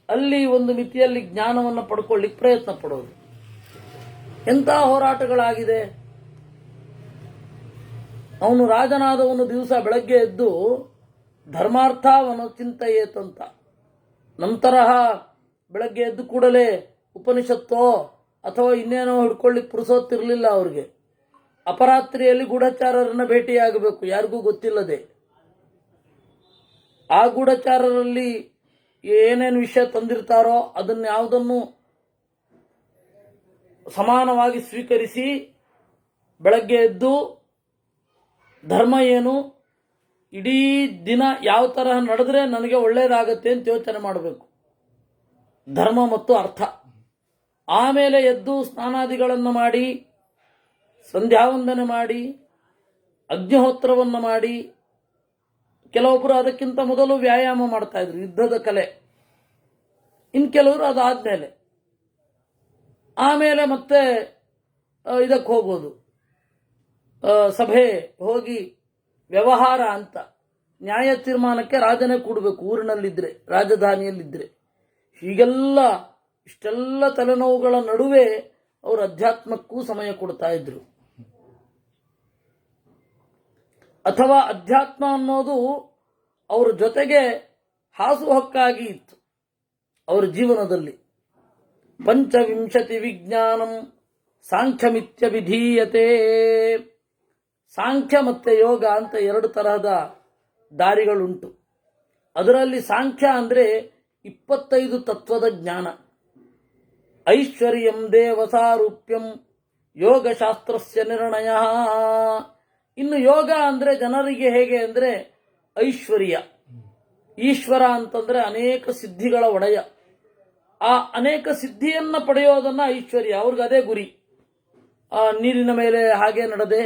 ಅಲ್ಲಿ ಒಂದು ಮಿತಿಯಲ್ಲಿ ಜ್ಞಾನವನ್ನು ಪಡ್ಕೊಳ್ಳಿಕ್ಕೆ ಪ್ರಯತ್ನ ಪಡೋದು. ಎಂಥ ಹೋರಾಟಗಳಾಗಿದೆ. ಅವನು ರಾಜನಾದವನು ದಿವಸ ಬೆಳಗ್ಗೆ ಎದ್ದು ಧರ್ಮಾರ್ಥವನ್ನು ಚಿಂತೆಯೇತಂತ. ನಂತರ ಬೆಳಗ್ಗೆ ಎದ್ದು ಕೂಡಲೇ ಉಪನಿಷತ್ತೋ ಅಥವಾ ಇನ್ನೇನೋ ಹಿಡ್ಕೊಳ್ಳಿಕ್ಕೆ ಪುರುಸೊತ್ತಿರಲಿಲ್ಲ ಅವ್ರಿಗೆ. ಅಪರಾತ್ರಿಯಲ್ಲಿ ಗೂಢಚಾರರನ್ನ ಭೇಟಿಯಾಗಬೇಕು, ಯಾರಿಗೂ ಗೊತ್ತಿಲ್ಲದೆ. ಆ ಗೂಢಚಾರರಲ್ಲಿ ಏನೇನು ವಿಷಯ ತಂದಿರ್ತಾರೋ ಅದನ್ನು ಯಾವುದನ್ನು ಸಮಾನವಾಗಿ ಸ್ವೀಕರಿಸಿ ಬೆಳಗ್ಗೆ ಎದ್ದು ಧರ್ಮ ಏನು, ಇಡೀ ದಿನ ಯಾವ ತರಹ ನಡೆದ್ರೆ ನನಗೆ ಒಳ್ಳೆಯದಾಗತ್ತೆ ಅಂತ ಯೋಚನೆ ಮಾಡಬೇಕು. ಧರ್ಮ ಮತ್ತು ಅರ್ಥ. ಆಮೇಲೆ ಎದ್ದು ಸ್ನಾನಾದಿಗಳನ್ನು ಮಾಡಿ ಸಂಧ್ಯಾವಂದನೆ ಮಾಡಿ ಅಗ್ನಿಹೋತ್ರವನ್ನು ಮಾಡಿ, ಕೆಲವೊಬ್ಬರು ಅದಕ್ಕಿಂತ ಮೊದಲು ವ್ಯಾಯಾಮ ಮಾಡ್ತಾ ಇದ್ರು, ಯುದ್ಧದ ಕಲೆ. ಇನ್ನು ಕೆಲವರು ಅದಾದ್ಮೇಲೆ ಆಮೇಲೆ ಮತ್ತೆ ಇದಕ್ಕೆ ಹೋಗೋದು, ಸಭೆ ಹೋಗಿ ವ್ಯವಹಾರ ಅಂತ. ನ್ಯಾಯ ತೀರ್ಮಾನಕ್ಕೆ ರಾಜನೇ ಕೂಡಬೇಕು ಊರಿನಲ್ಲಿದ್ದರೆ, ರಾಜಧಾನಿಯಲ್ಲಿದ್ದರೆ. ಹೀಗೆಲ್ಲ ಇಷ್ಟೆಲ್ಲ ತಲೆನೋವುಗಳ ನಡುವೆ ಅವರು ಅಧ್ಯಾತ್ಮಕ್ಕೂ ಸಮಯ ಕೊಡ್ತಾ ಇದ್ರು. ಅಥವಾ ಅಧ್ಯಾತ್ಮ ಅನ್ನೋದು ಅವರ ಜೊತೆಗೆ ಹಾಸುಹೊಕ್ಕಾಗಿ ಇತ್ತು ಅವರ ಜೀವನದಲ್ಲಿ. ಪಂಚವಿಂಶತಿ ವಿಜ್ಞಾನಂ ಸಾಂಖ್ಯಮಿತ್ಯ ವಿಧೀಯತೆ. ಸಾಂಖ್ಯ ಮತ್ತೆ ಯೋಗ ಅಂತ ಎರಡು ತರಹದ ದಾರಿಗಳುಂಟು. ಅದರಲ್ಲಿ ಸಾಂಖ್ಯ ಅಂದರೆ 25 ತತ್ವದ ಜ್ಞಾನ. ಐಶ್ವರ್ಯಂ ದೇವಸಾರೂಪ್ಯಂ ಯೋಗಶಾಸ್ತ್ರಸ್ಯ ನಿರ್ಣಯ. ಇನ್ನು ಯೋಗ ಅಂದರೆ ಜನರಿಗೆ ಹೇಗೆ ಅಂದರೆ ಐಶ್ವರ್ಯ. ಈಶ್ವರ ಅಂತಂದ್ರೆ ಅನೇಕ ಸಿದ್ಧಿಗಳ ಒಡೆಯ. ಆ ಅನೇಕ ಸಿದ್ಧಿಯನ್ನು ಪಡೆಯೋದನ್ನ ಐಶ್ವರ್ಯ. ಅವ್ರಿಗೆ ಅದೇ ಗುರಿ. ನೀರಿನ ಮೇಲೆ ಹಾಗೆ ನಡೆದೆ,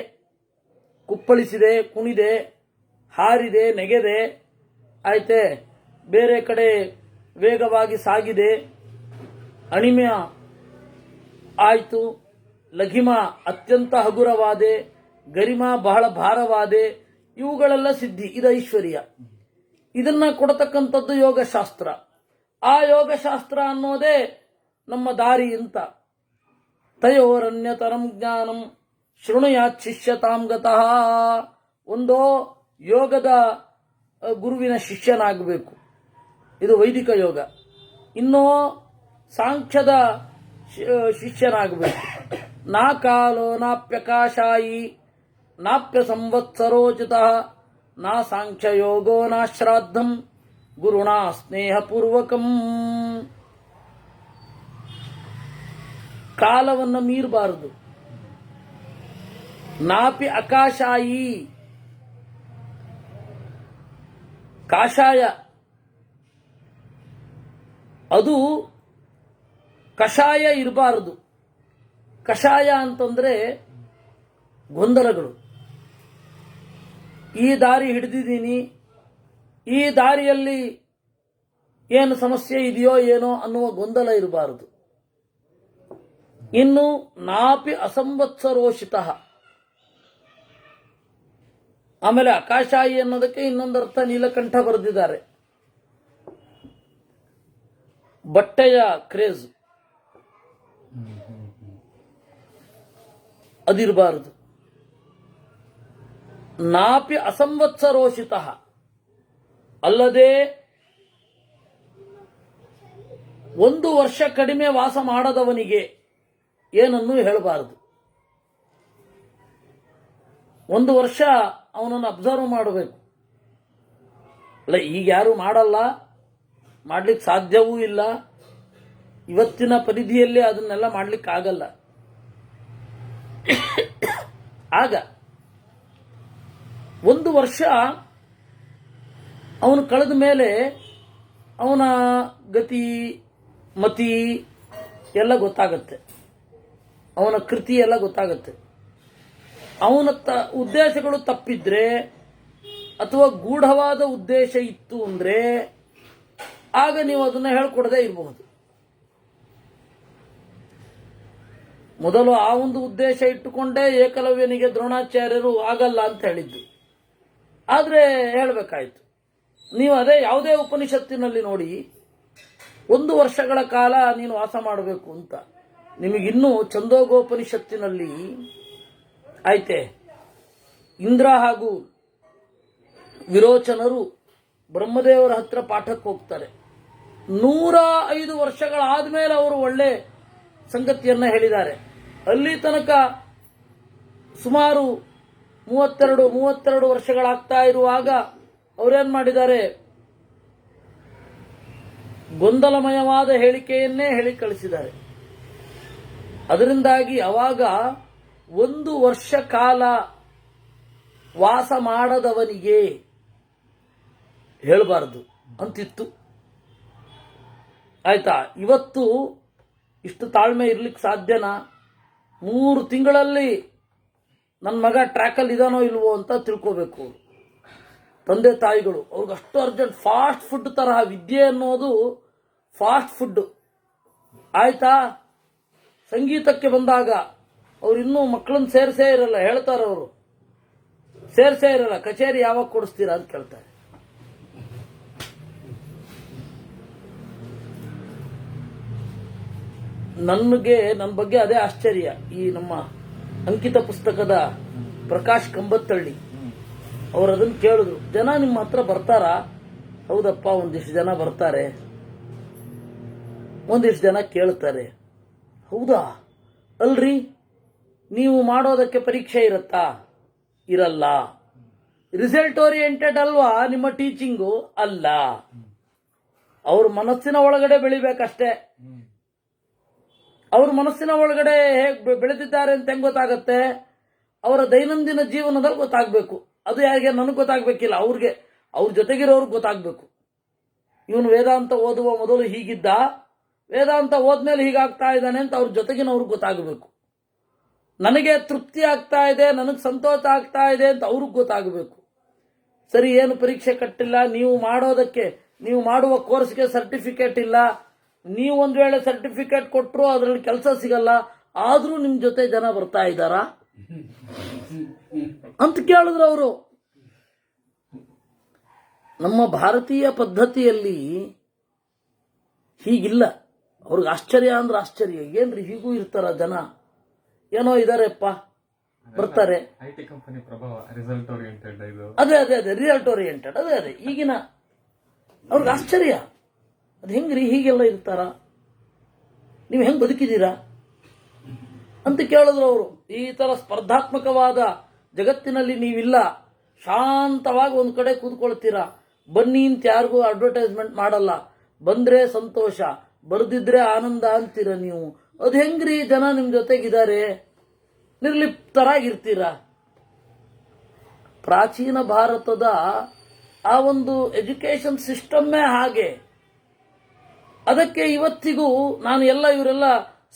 ಕುಪ್ಪಳಿಸಿದೆ, ಕುಣಿದೆ, ಹಾರಿದೆ, ನೆಗೆದೆ, ಆಯ್ತೆ, ಬೇರೆ ಕಡೆ ವೇಗವಾಗಿ ಸಾಗಿದೆ, ಅಣಿಮೆಯ ಆಯಿತು, ಲಘಿಮ ಅತ್ಯಂತ ಹಗುರವಾದೆ, ಗರಿಮ ಬಹಳ ಭಾರವಾದೆ, ಇವುಗಳೆಲ್ಲ ಸಿದ್ಧಿ. ಇದು ಐಶ್ವರ್ಯ. ಇದನ್ನ ಕೊಡತಕ್ಕಂಥದ್ದು ಯೋಗಶಾಸ್ತ್ರ. ಆ ಯೋಗಶಾಸ್ತ್ರ ಅನ್ನೋದೇ ನಮ್ಮ ದಾರಿ ಅಂತ. ತಯೋರನ್ಯತರಂ ಜ್ಞಾನಂ ಶೃಣುಯಾತ್ ಶಿಷ್ಯತಾಂ ಗತಃ. ಒಂದೋ ಯೋಗದ ಗುರುವಿನ ಶಿಷ್ಯನಾಗಬೇಕು, ಇದು ವೈದಿಕ ಯೋಗ. ಇನ್ನೋ ಸಾಂಖ್ಯದ ಶಿಷ್ಯನಾಗಬೇಕು. ನಾ ಕಾಲೋ ನಾಪ್ಯಕಾಶಾಯಿ ನಾಪ್ಯ ಸಂವತ್ಸರೋಚಿತಃ ನಾ ಸಾಂಖ್ಯಯೋಗೋ ನಾ ಶ್ರಾದ್ದಂ ಗುರುಣಾ ಸ್ನೇಹಪೂರ್ವಕಂ. ಕಾಲವನ್ನು ಮೀರಬಾರದು. ನಾಪಿ ಅಕಾಶಾಯಿ, ಕಾಷಾಯ ಅದು ಕಷಾಯ ಇರಬಾರದು. ಕಷಾಯ ಅಂತಂದ್ರೆ ಗೊಂದಲಗಳು. ಈ ದಾರಿ ಹಿಡಿದಿದ್ದೀನಿ, ಈ ದಾರಿಯಲ್ಲಿ ಏನು ಸಮಸ್ಯೆ ಇದೆಯೋ ಏನೋ ಅನ್ನುವ ಗೊಂದಲ ಇರಬಾರದು. ಇನ್ನು ನಾಪಿ ಅಸಂವತ್ಸರೋಷಿತ. ಆಮೇಲೆ ಆಕಾಶಾಯಿ ಅನ್ನೋದಕ್ಕೆ ಇನ್ನೊಂದರ್ಥ ನೀಲಕಂಠ ಬರೆದಿದ್ದಾರೆ. ಬಟ್ಟೆಯ ಕ್ರೇಜ್ ಅದಿರಬಾರದು. ನಾಪಿ ಅಸಂವತ್ಸರೋಷಿತ, ಅಲ್ಲದೆ 1 ವರ್ಷ ಕಡಿಮೆ ವಾಸ ಮಾಡದವನಿಗೆ ಏನನ್ನೂ ಹೇಳಬಾರದು. 1 ವರ್ಷ ಅವನನ್ನು ಅಬ್ಸರ್ವ್ ಮಾಡಬೇಕು. ಅಲ್ಲ, ಈಗ ಯಾರು ಮಾಡಲ್ಲ, ಮಾಡ್ಲಿಕ್ಕೆ ಸಾಧ್ಯವೂ ಇಲ್ಲ. ಇವತ್ತಿನ ಪರಿಧಿಯಲ್ಲಿ ಅದನ್ನೆಲ್ಲ ಮಾಡ್ಲಿಕ್ಕೆ ಆಗಲ್ಲ. ಆಗ 1 ವರ್ಷ ಅವನು ಕಳೆದ ಮೇಲೆ ಅವನ ಗತಿ ಮತಿ ಎಲ್ಲ ಗೊತ್ತಾಗತ್ತೆ, ಅವನ ಕೃತಿ ಎಲ್ಲ ಗೊತ್ತಾಗತ್ತೆ. ಅವನ ಉದ್ದೇಶಗಳು ತಪ್ಪಿದ್ರೆ ಅಥವಾ ಗೂಢವಾದ ಉದ್ದೇಶ ಇತ್ತು ಅಂದ್ರೆ ಆಗ ನೀವು ಅದನ್ನ ಹೇಳ್ಕೊಡದೇ ಇರಬಹುದು. ಮೊದಲು ಆ ಒಂದು ಉದ್ದೇಶ ಇಟ್ಟುಕೊಂಡೇ ಏಕಲವ್ಯನಿಗೆ ದ್ರೋಣಾಚಾರ್ಯರು ಆಗಲ್ಲ ಅಂತ ಹೇಳಿದ್ದು. ಆದ್ರೆ ಹೇಳಬೇಕಾಯ್ತು. ನೀವು ಅದೇ ಯಾವುದೇ ಉಪನಿಷತ್ತಿನಲ್ಲಿ ನೋಡಿ, 1 ವರ್ಷಗಳ ಕಾಲ ನೀನು ವಾಸ ಮಾಡಬೇಕು ಅಂತ. ನಿಮಗಿನ್ನೂ ಛಂದೋಗೋಪನಿಷತ್ತಿನಲ್ಲಿ ಆಯ್ತೆ, ಇಂದ್ರ ಹಾಗೂ ವಿರೋಚನರು ಬ್ರಹ್ಮದೇವರ ಹತ್ರ ಪಾಠಕ್ಕೆ ಹೋಗ್ತಾರೆ. 105 ವರ್ಷಗಳಾದ್ಮೇಲೆ ಅವರು ಒಳ್ಳೆ ಸಂಗತಿಯನ್ನ ಹೇಳಿದ್ದಾರೆ. ಅಲ್ಲಿ ತನಕ ಸುಮಾರು 32 ವರ್ಷಗಳಾಗ್ತಾ ಇರುವಾಗ ಅವರೇನ್ ಮಾಡಿದ್ದಾರೆ, ಗೊಂದಲಮಯವಾದ ಹೇಳಿಕೆಯನ್ನೇ ಹೇಳಿ ಕಳಿಸಿದ್ದಾರೆ. ಅದರಿಂದಾಗಿ ಅವಾಗ 1 ವರ್ಷ ಕಾಲ ವಾಸ ಮಾಡದವನಿಗೆ ಹೇಳಬಾರದು ಅಂತಿತ್ತು. ಆಯ್ತಾ? ಇವತ್ತು ಇಷ್ಟು ತಾಳ್ಮೆ ಇರ್ಲಿಕ್ಕೆ ಸಾಧ್ಯನಾ? 3 ತಿಂಗಳಲ್ಲಿ ನನ್ನ ಮಗ ಟ್ರ್ಯಾಕಲ್ಲಿ ಇದಾನೋ ಇಲ್ವೋ ಅಂತ ತಿಳ್ಕೋಬೇಕು ತಂದೆ ತಾಯಿಗಳು. ಅವ್ರಿಗೆ ಅಷ್ಟು ಅರ್ಜೆಂಟ್. ಫಾಸ್ಟ್ ಫುಡ್ ತರಹ ವಿದ್ಯೆ ಅನ್ನೋದು ಫಾಸ್ಟ್ ಫುಡ್. ಆಯ್ತಾ? ಸಂಗೀತಕ್ಕೆ ಬಂದಾಗ ಅವ್ರು ಇನ್ನೂ ಮಕ್ಕಳನ್ನ ಸೇರಿಸೇ ಇರಲ್ಲ. ಹೇಳ್ತಾರೆ ಅವರು, ಸೇರಿಸೇ ಇರಲ್ಲ. ಕಚೇರಿ ಯಾವಾಗ ಕೊಡಿಸ್ತೀರಾ ಅಂತ ಕೇಳ್ತಾರೆ. ನನ್ನ ಬಗ್ಗೆ ಅದೇ ಆಶ್ಚರ್ಯ. ಈ ನಮ್ಮ ಅಂಕಿತ ಪುಸ್ತಕದ ಪ್ರಕಾಶ್ ಕಂಬತ್ತಳ್ಳಿ ಅವರು ಅದನ್ನು ಕೇಳಿದ್ರು, ಜನ ನಿಮ್ಮ ಹತ್ರ ಬರ್ತಾರಾ? ಹೌದಪ್ಪ, ಒಂದಿಷ್ಟು ಜನ ಬರ್ತಾರೆ, ಒಂದಿಷ್ಟು ಜನ ಕೇಳ್ತಾರೆ. ಹೌದಾ? ಅಲ್ರಿ, ನೀವು ಮಾಡೋದಕ್ಕೆ ಪರೀಕ್ಷೆ ಇರುತ್ತಾ? ಇರಲ್ಲ. ರಿಸಲ್ಟ್ ಓರಿಯೆಂಟೆಡ್ ಅಲ್ವಾ ನಿಮ್ಮ ಟೀಚಿಂಗು? ಅಲ್ಲ. ಅವ್ರ ಮನಸ್ಸಿನ ಒಳಗಡೆ ಬೆಳಿಬೇಕಷ್ಟೇ. ಅವ್ರ ಮನಸ್ಸಿನ ಒಳಗಡೆ ಹೇಗೆ ಬೆಳೆದಿದ್ದಾರೆ ಅಂತ ಹೆಂಗ್ ಗೊತ್ತಾಗತ್ತೆ? ಅವರ ದೈನಂದಿನ ಜೀವನದಲ್ಲಿ ಗೊತ್ತಾಗಬೇಕು. ಅದು ಯಾರಿಗೆ? ನನಗೆ ಗೊತ್ತಾಗಬೇಕಿಲ್ಲ, ಅವ್ರಿಗೆ, ಅವ್ರ ಜೊತೆಗಿರೋರ್ಗೆ ಗೊತ್ತಾಗಬೇಕು. ಇವನು ವೇದಾಂತ ಓದುವ ಮೊದಲು ಹೀಗಿದ್ದ, ವೇದಾಂತ ಓದ್ಮೇಲೆ ಹೀಗಾಗ್ತಾ ಇದ್ದಾನೆ ಅಂತ ಅವ್ರ ಜೊತೆಗಿನವ್ರಿಗೆ ಗೊತ್ತಾಗಬೇಕು. ನನಗೆ ತೃಪ್ತಿ ಆಗ್ತಾ ಇದೆ, ನನಗೆ ಸಂತೋಷ ಆಗ್ತಾ ಇದೆ ಅಂತ ಅವ್ರಿಗೆ ಗೊತ್ತಾಗಬೇಕು. ಸರಿ, ಏನು ಪರೀಕ್ಷೆ ಕಟ್ಟಿಲ್ಲ, ನೀವು ಮಾಡುವ ಕೋರ್ಸ್ಗೆ ಸರ್ಟಿಫಿಕೇಟ್ ಇಲ್ಲ, ನೀವು ಒಂದು ವೇಳೆ ಸರ್ಟಿಫಿಕೇಟ್ ಕೊಟ್ಟರು ಅದರಲ್ಲಿ ಕೆಲಸ ಸಿಗಲ್ಲ, ಆದರೂ ನಿಮ್ಮ ಜೊತೆ ಜನ ಬರ್ತಾ ಇದ್ದಾರಾ ಅಂತ ಕೇಳಿದ್ರು ಅವರು. ನಮ್ಮ ಭಾರತೀಯ ಪದ್ಧತಿಯಲ್ಲಿ ಹೀಗಿಲ್ಲ. ಅವ್ರಿಗೆ ಆಶ್ಚರ್ಯ ಅಂದ್ರೆ ಆಶ್ಚರ್ಯ, ಏನ್ರಿ ಹೀಗೂ ಇರ್ತಾರ ಜನ, ಏನೋ ಇದಾರೆಪ್ಪ ಬರ್ತಾರೆ. ಐಟಿ ಕಂಪನಿ ಪ್ರಭಾವ, ರಿಸಲ್ಟ್ ಓರಿಯೆಂಟೆಡ್. ಅದೇ ಅದೇ ಅದೇ ರಿಸಲ್ಟ್ ಓರಿಯೆಂಟೆಡ್, ಅದೇ ಅದೇ ಈಗಿನ ಅವ್ರಿಗೆ ಆಶ್ಚರ್ಯ. ಅದು ಹೆಂಗ್ರಿ ಹೀಗೆಲ್ಲ ಇರ್ತಾರ, ನೀವು ಹೆಂಗ್ ಬದುಕಿದ್ದೀರಾ ಅಂತ ಕೇಳಿದ್ರು ಅವರು. ಈ ತರ ಸ್ಪರ್ಧಾತ್ಮಕವಾದ ಜಗತ್ತಿನಲ್ಲಿ ನೀವಿಲ್ಲ, ಶಾಂತವಾಗಿ ಒಂದು ಕಡೆ ಕೂತ್ಕೊಳ್ತೀರಾ. ಬನ್ನಿ ಅಂತ ಯಾರಿಗೂ ಅಡ್ವರ್ಟೈಸ್ಮೆಂಟ್ ಮಾಡಲ್ಲ, ಬಂದ್ರೆ ಸಂತೋಷ, ಬರ್ದಿದ್ರೆ ಆನಂದ ಅಂತೀರ ನೀವು. ಅದು ಹೆಂಗ್ರಿ ಜನ ನಿಮ್ ಜೊತೆಗಿದ್ದಾರೆ, ನಿರ್ಲಿಪ್ತರಾಗಿರ್ತೀರಾ. ಪ್ರಾಚೀನ ಭಾರತದ ಆ ಒಂದು ಎಜುಕೇಶನ್ ಸಿಸ್ಟಮ್ಮೇ ಹಾಗೆ. ಅದಕ್ಕೆ ಇವತ್ತಿಗೂ ನಾನು ಇವರೆಲ್ಲ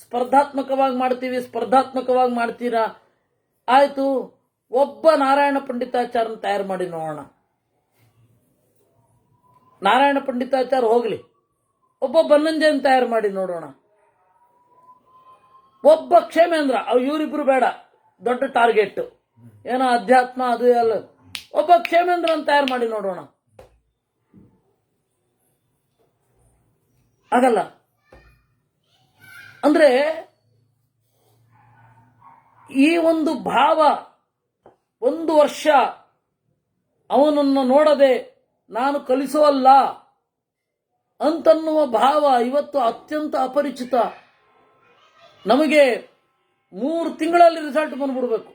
ಸ್ಪರ್ಧಾತ್ಮಕವಾಗಿ ಮಾಡ್ತೀರಾ, ಆಯ್ತು ಒಬ್ಬ ನಾರಾಯಣ ಪಂಡಿತಾಚಾರ್ಯನ ತಯಾರು ಮಾಡಿ ನೋಡೋಣ. ನಾರಾಯಣ ಪಂಡಿತಾಚಾರ್ಯ ಹೋಗ್ಲಿ, ಒಬ್ಬ ಬನ್ನಂಜಯನ್ ತಯಾರು ಮಾಡಿ ನೋಡೋಣ, ಒಬ್ಬ ಕ್ಷೇಮೇಂದ್ರ, ಇವರಿಬ್ರು ಬೇಡ, ದೊಡ್ಡ ಟಾರ್ಗೆಟ್ ಏನೋ ಅಧ್ಯಾತ್ಮ ಅದು ಎಲ್ಲ, ಒಬ್ಬ ಕ್ಷೇಮೇಂದ್ರನ್ ತಯಾರು ಮಾಡಿ ನೋಡೋಣ. ಆಗಲ್ಲ. ಅಂದ್ರೆ ಈ ಒಂದು ಭಾವ, ಒಂದು ವರ್ಷ ಅವನನ್ನು ನೋಡದೆ ನಾನು ಕಲಿಸೋಲ್ಲ ಅಂತನ್ನುವ ಭಾವ ಇವತ್ತು ಅತ್ಯಂತ ಅಪರಿಚಿತ. ನಮಗೆ 3 ತಿಂಗಳಲ್ಲಿ ರಿಸಲ್ಟ್ ಬಂದ್ಬಿಡ್ಬೇಕು,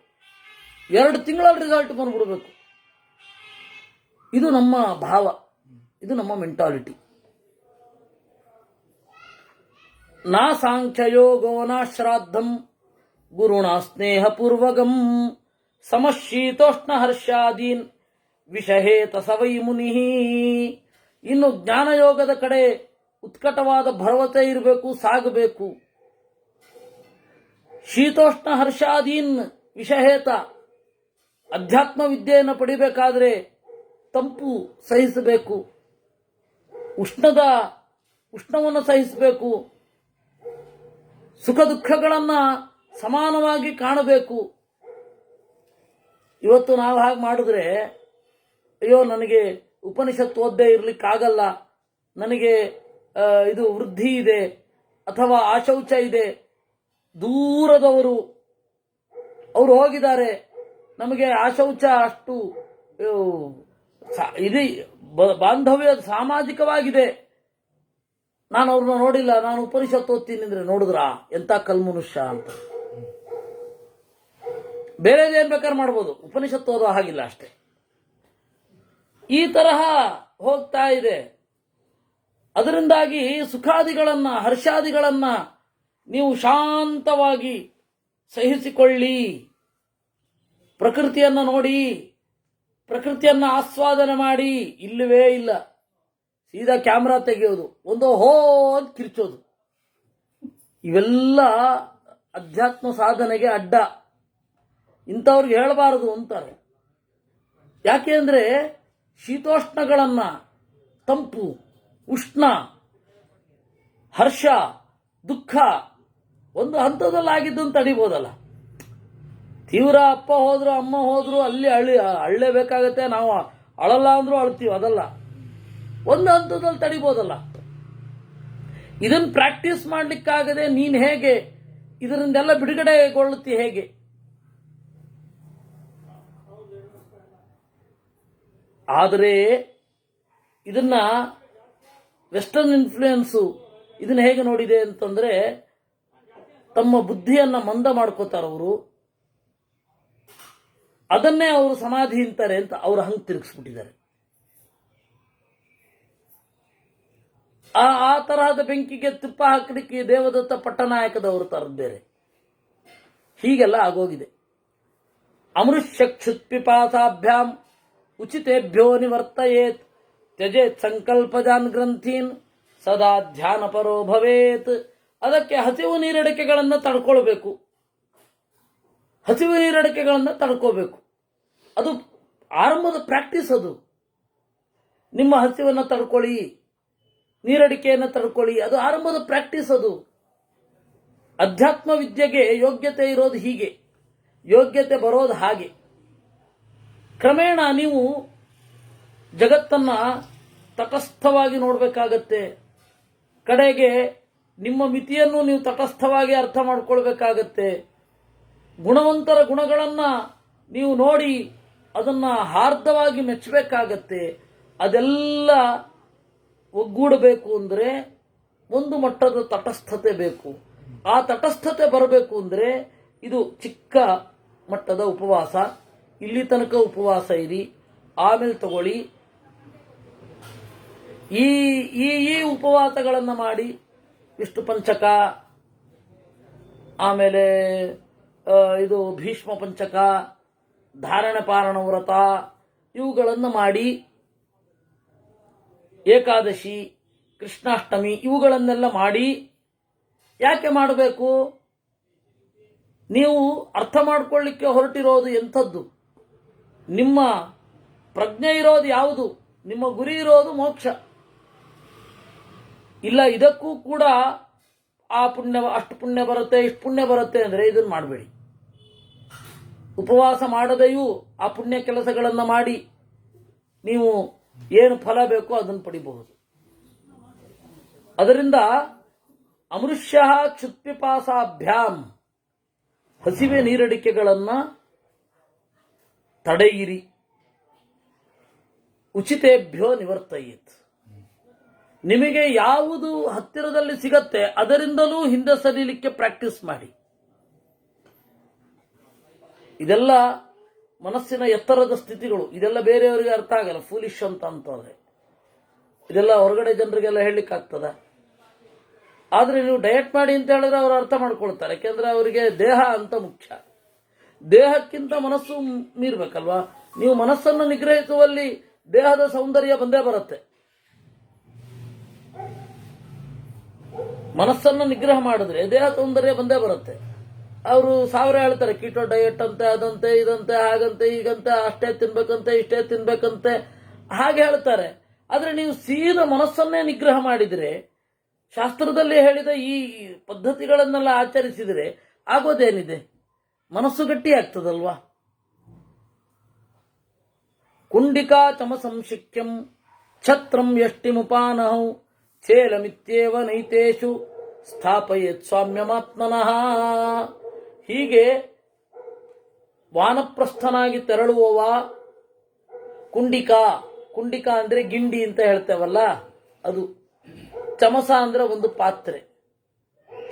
2 ತಿಂಗಳಲ್ಲಿ ರಿಸಲ್ಟ್ ಬಂದ್ಬಿಡ್ಬೇಕು. ಇದು ನಮ್ಮ ಭಾವ, ಇದು ನಮ್ಮ ಮೆಂಟಾಲಿಟಿ. ನಾ ಸಾಂಖ್ಯಯೋಗೋ ನಾ ಶ್ರಾದ್ದಂ ಗುರುಣಾ ಸ್ನೇಹ ಪೂರ್ವಗಂ ಸಮಶೀತೋಷ್ಣ ಹರ್ಷಾದೀನ್ ವಿಷಹೇತ ಸವೈ ಮುನಿ. ಇನ್ನು ಜ್ಞಾನಯೋಗದ ಕಡೆ ಉತ್ಕಟವಾದ ಭರವಸೆ ಇರಬೇಕು, ಸಾಗಬೇಕು. ಶೀತೋಷ್ಣ ಹರ್ಷಾದೀನ್ ವಿಷಹೇತ, ಅಧ್ಯಾತ್ಮ ವಿದ್ಯೆಯನ್ನು ಪಡಿಬೇಕಾದ್ರೆ ತಂಪು ಸಹಿಸಬೇಕು, ಉಷ್ಣವನ್ನು ಸಹಿಸಬೇಕು, ಸುಖ ದುಃಖಗಳನ್ನ ಸಮಾನವಾಗಿ ಕಾಣಬೇಕು. ಇವತ್ತು ನಾವು ಹಾಗೆ ಮಾಡಿದ್ರೆ, ಅಯ್ಯೋ ನನಗೆ ಉಪನಿಷತ್ತು ಓದ್ದೇ ಇರ್ಲಿಕ್ಕಾಗಲ್ಲ, ನನಗೆ ಇದು ವೃದ್ಧಿ ಇದೆ ಅಥವಾ ಆಶೌಚ ಇದೆ, ದೂರದವರು ಅವರು ಹೋಗಿದ್ದಾರೆ, ನಮಗೆ ಆಶೌಚ ಅಷ್ಟು ಇದು ಬಾಂಧವ್ಯ ಸಾಮಾಜಿಕವಾಗಿದೆ, ನಾನು ಅವ್ರನ್ನ ನೋಡಿಲ್ಲ, ನಾನು ಉಪನಿಷತ್ತು ಓದ್ತೀನಿ ಅಂದ್ರೆ ನೋಡಿದ್ರಾ ಎಂತ ಕಲ್ಮನುಷ್ಯ ಅಂತ. ಬೇರೆದೇನ್ ಬೇಕಾದ್ರೆ ಮಾಡ್ಬೋದು, ಉಪನಿಷತ್ತು ಓದೋ ಹಾಗಿಲ್ಲ ಅಷ್ಟೇ. ಈ ತರಹ ಹೋಗ್ತಾ ಇದೆ. ಅದರಿಂದಾಗಿ ಸುಖಾದಿಗಳನ್ನ, ಹರ್ಷಾದಿಗಳನ್ನ ನೀವು ಶಾಂತವಾಗಿ ಸಹಿಸಿಕೊಳ್ಳಿ. ಪ್ರಕೃತಿಯನ್ನ ನೋಡಿ, ಪ್ರಕೃತಿಯನ್ನ ಆಸ್ವಾದನೆ ಮಾಡಿ. ಇಲ್ಲವೇ ಇಲ್ಲ, ಸೀದಾ ಕ್ಯಾಮ್ರಾ ತೆಗೆಯೋದು, ಒಂದು ಹೋ ಅಂತ ಕಿರ್ಚೋದು, ಇವೆಲ್ಲ ಅಧ್ಯಾತ್ಮ ಸಾಧನೆಗೆ ಅಡ್ಡ. ಇಂಥವ್ರಿಗೆ ಹೇಳಬಾರದು ಅಂತಾರೆ. ಯಾಕೆ ಅಂದ್ರೆ ಶೀತೋಷ್ಣಗಳನ್ನ, ತಂಪು, ಉಷ್ಣ, ಹರ್ಷ, ದುಃಖ ಒಂದು ಹಂತದಲ್ಲಿ ಆಗಿದ್ದನ್ನು ತಡಿಬೋದಲ್ಲ. ತೀವ್ರ ಅಪ್ಪ ಹೋದ್ರು, ಅಮ್ಮ ಹೋದ್ರು, ಅಲ್ಲಿ ಅಳ್ಳೇಬೇಕಾಗತ್ತೆ. ನಾವು ಅಳಲ್ಲ ಅಂದ್ರೂ ಅಳ್ತೀವಿ, ಅದಲ್ಲ. ಒಂದು ಹಂತದಲ್ಲಿ ತಡಿಬೋದಲ್ಲ. ಇದನ್ನು ಪ್ರಾಕ್ಟೀಸ್ ಮಾಡ್ಲಿಕ್ಕಾಗದೆ ನೀನ್ ಹೇಗೆ ಇದರಿಂದೆಲ್ಲ ಬಿಡುಗಡೆಗೊಳ್ಳುತ್ತಿ ಹೇಗೆ? ಆದರೆ ಇದನ್ನ ವೆಸ್ಟರ್ನ್ ಇನ್ಫ್ಲೂಯೆನ್ಸು ಇದನ್ನ ಹೇಗೆ ನೋಡಿದೆ ಅಂತಂದ್ರೆ, ತಮ್ಮ ಬುದ್ಧಿಯನ್ನ ಮಂದ ಮಾಡ್ಕೋತಾರವರು, ಅದನ್ನೇ ಅವರು ಸಮಾಧಿ ಅಂತಾರೆ ಅಂತ ಅವರು ಹಂಗೆ ತಿರುಗಿಸ್ಬಿಟ್ಟಿದ್ದಾರೆ. ಆ ತರಹದ ಬೆಂಕಿಗೆ ತುಪ್ಪ ಹಾಕಲಿಕ್ಕೆ ದೇವದತ್ತ ಪಟ್ಟನಾಯಕದವರು ತರದ್ ಬೇರೆ. ಹೀಗೆಲ್ಲ ಆಗೋಗಿದೆ. ಅಮೃಷ್ಯಕ್ಷುತ್ಪಿಪಾಸಾಭ್ಯಾಂ ಉಚಿತೇಭ್ಯೋ ನಿವರ್ತಯೇತ್ ತ್ಯಜೇತ್ ಸಂಕಲ್ಪಜಾನ್ ಗ್ರಂಥೀನ್ ಸದಾ ಧ್ಯಾನ ಪರೋ ಭವೇತ್. ಅದಕ್ಕೆ ಹಸಿವು ನೀರಡಿಕೆಗಳನ್ನು ತಡ್ಕೊಳ್ಬೇಕು, ಹಸಿವು ನೀರಡಿಕೆಗಳನ್ನು ತಡ್ಕೋಬೇಕು. ಅದು ಆರಂಭದ ಪ್ರಾಕ್ಟೀಸ್. ಅದು ನಿಮ್ಮ ಹಸಿವನ್ನು ತಡ್ಕೊಳ್ಳಿ, ನೀರಡಿಕೆಯನ್ನು ತಡ್ಕೊಳ್ಳಿ. ಅದು ಆರಂಭದ ಪ್ರಾಕ್ಟೀಸ್. ಅದು ಅಧ್ಯಾತ್ಮ ವಿದ್ಯೆಗೆ ಯೋಗ್ಯತೆ ಇರೋದು ಹೀಗೆ, ಯೋಗ್ಯತೆ ಬರೋದು ಹಾಗೆ. ಕ್ರಮೇಣ ನೀವು ಜಗತ್ತನ್ನ ತಟಸ್ಥವಾಗಿ ನೋಡಬೇಕಾಗತ್ತೆ. ಕಡೆಗೆ ನಿಮ್ಮ ಮಿತಿಯನ್ನು ನೀವು ತಟಸ್ಥವಾಗಿ ಅರ್ಥ ಮಾಡ್ಕೊಳ್ಬೇಕಾಗತ್ತೆ. ಗುಣವಂತರ ಗುಣಗಳನ್ನ ನೀವು ನೋಡಿ ಅದನ್ನ ಹಾರ್ದವಾಗಿ ಮೆಚ್ಚಬೇಕಾಗತ್ತೆ. ಅದೆಲ್ಲ ಒಗ್ಗೂಡಬೇಕು ಅಂದರೆ ಒಂದು ಮಟ್ಟದ ತಟಸ್ಥತೆ ಬೇಕು. ಆ ತಟಸ್ಥತೆ ಬರಬೇಕು ಅಂದರೆ ಇದು ಚಿಕ್ಕ ಮಟ್ಟದ ಉಪವಾಸ. ಇಲ್ಲಿ ತನಕ ಉಪವಾಸ ಇರಿ, ಆಮೇಲೆ ತಗೊಳ್ಳಿ. ಈ ಈ ಈ ಉಪವಾಸಗಳನ್ನು ಮಾಡಿ ವಿಷ್ಣು ಪಂಚಕ, ಆಮೇಲೆ ಇದು ಭೀಷ್ಮ ಪಂಚಕ, ಧಾರಣ ಪಾರಣ ವ್ರತ ಇವುಗಳನ್ನು ಮಾಡಿ, ಏಕಾದಶಿ, ಕೃಷ್ಣಾಷ್ಟಮಿ ಇವುಗಳನ್ನೆಲ್ಲ ಮಾಡಿ. ಯಾಕೆ ಮಾಡಬೇಕು? ನೀವು ಅರ್ಥ ಮಾಡ್ಕೊಳ್ಳಿಕ್ಕೆ ಹೊರಟಿರೋದು ಎಂಥದ್ದು? ನಿಮ್ಮ ಪ್ರಜ್ಞೆ ಇರೋದು ಯಾವುದು? ನಿಮ್ಮ ಗುರಿ ಇರೋದು ಮೋಕ್ಷ. ಇಲ್ಲ ಇದಕ್ಕೂ ಕೂಡ ಆ ಪುಣ್ಯ, ಅಷ್ಟು ಪುಣ್ಯ ಬರುತ್ತೆ, ಇಷ್ಟು ಪುಣ್ಯ ಬರುತ್ತೆ ಅಂದರೆ ಇದನ್ನು ಮಾಡಬೇಡಿ. ಉಪವಾಸ ಮಾಡದೆಯೂ ಆ ಪುಣ್ಯ ಕೆಲಸಗಳನ್ನು ಮಾಡಿ ನೀವು ಏನು ಫಲ ಬೇಕೋ ಅದನ್ನು ಪಡಿಬಹುದು. ಅದರಿಂದ ಅಮೃಷ್ಯ ಕ್ಷುತ್ಪಿಪಾಸಾಭ್ಯಾಂ, ಹಸಿವೆ ನೀರಡಿಕೆಗಳನ್ನು ತಡೆಯಿರಿ. ಉಚಿತೇಭ್ಯೋ ನಿವರ್ತಯೇತ್, ನಿಮಗೆ ಯಾವುದು ಹತ್ತಿರದಲ್ಲಿ ಸಿಗತ್ತೆ ಅದರಿಂದಲೂ ಹಿಂದೆ ಸರಿಲಿಕ್ಕೆ ಪ್ರಾಕ್ಟೀಸ್ ಮಾಡಿ. ಇದೆಲ್ಲ ಮನಸ್ಸಿನ ಎತ್ತರದ ಸ್ಥಿತಿಗಳು. ಇದೆಲ್ಲ ಬೇರೆಯವರಿಗೆ ಅರ್ಥ ಆಗಲ್ಲ, ಫೂಲಿಶ್ ಅಂತಂದ್ರೆ. ಇದೆಲ್ಲ ಹೊರಗಡೆ ಜನರಿಗೆಲ್ಲ ಹೇಳಲಿಕ್ಕೆ ಆಗ್ತದ? ಆದ್ರೆ ನೀವು ಡಯಟ್ ಮಾಡಿ ಅಂತ ಹೇಳಿದ್ರೆ ಅವರು ಅರ್ಥ ಮಾಡ್ಕೊಳ್ತಾರೆ. ಯಾಕೆಂದ್ರೆ ಅವರಿಗೆ ದೇಹ ಅಂತ ಮುಖ್ಯ. ದೇಹಕ್ಕಿಂತ ಮನಸ್ಸು ಮೀರ್ಬೇಕಲ್ವಾ? ನೀವು ಮನಸ್ಸನ್ನು ನಿಗ್ರಹಿಸುವಲ್ಲಿ ದೇಹದ ಸೌಂದರ್ಯ ಬಂದೇ ಬರುತ್ತೆ. ಮನಸ್ಸನ್ನು ನಿಗ್ರಹ ಮಾಡಿದ್ರೆ ದೇಹ ಸೌಂದರ್ಯ ಬಂದೇ ಬರುತ್ತೆ. ಅವರು ಸಾವಿರ ಹೇಳ್ತಾರೆ, ಕೀಟೋ ಡಯಟ್ ಅಂತೆ, ಅದಂತೆ, ಇದಂತೆ, ಹಾಗಂತೆ, ಹೀಗಂತೆ, ಅಷ್ಟೇ ತಿನ್ಬೇಕಂತೆ, ಇಷ್ಟೇ ತಿನ್ಬೇಕಂತೆ, ಹಾಗೆ ಹೇಳ್ತಾರೆ. ಆದ್ರೆ ನೀವು ಸೀದಾ ಮನಸ್ಸನ್ನೇ ನಿಗ್ರಹ ಮಾಡಿದ್ರೆ, ಶಾಸ್ತ್ರದಲ್ಲಿ ಹೇಳಿದ ಈ ಪದ್ಧತಿಗಳನ್ನೆಲ್ಲ ಆಚರಿಸಿದರೆ ಆಗೋದೇನಿದೆ? ಮನಸ್ಸು ಗಟ್ಟಿ ಆಗ್ತದಲ್ವಾ? ಕುಂಡಿಕಾ ಚಮ ಸಂಶಿಕ್ಯಂ ಛತ್ರಂ ಯಷ್ಟಿಮುಪಾನಹೌ ಛೇಲಮಿತ್ಯೇವ ನೈತೇಷು ಸ್ಥಾಪಯೇತ್ ಸ್ವಾಮ್ಯಮಾತ್ಮನಃ. ಹೀಗೆ ವಾನಪ್ರಸ್ಥನಾಗಿ ತೆರಳುವವ ಕುಂಡಿಕಾ, ಕುಂಡಿಕಾ ಅಂದ್ರೆ ಗಿಂಡಿ ಅಂತ ಹೇಳ್ತೇವಲ್ಲ ಅದು. ಚಮಸ ಅಂದ್ರೆ ಒಂದು ಪಾತ್ರೆ,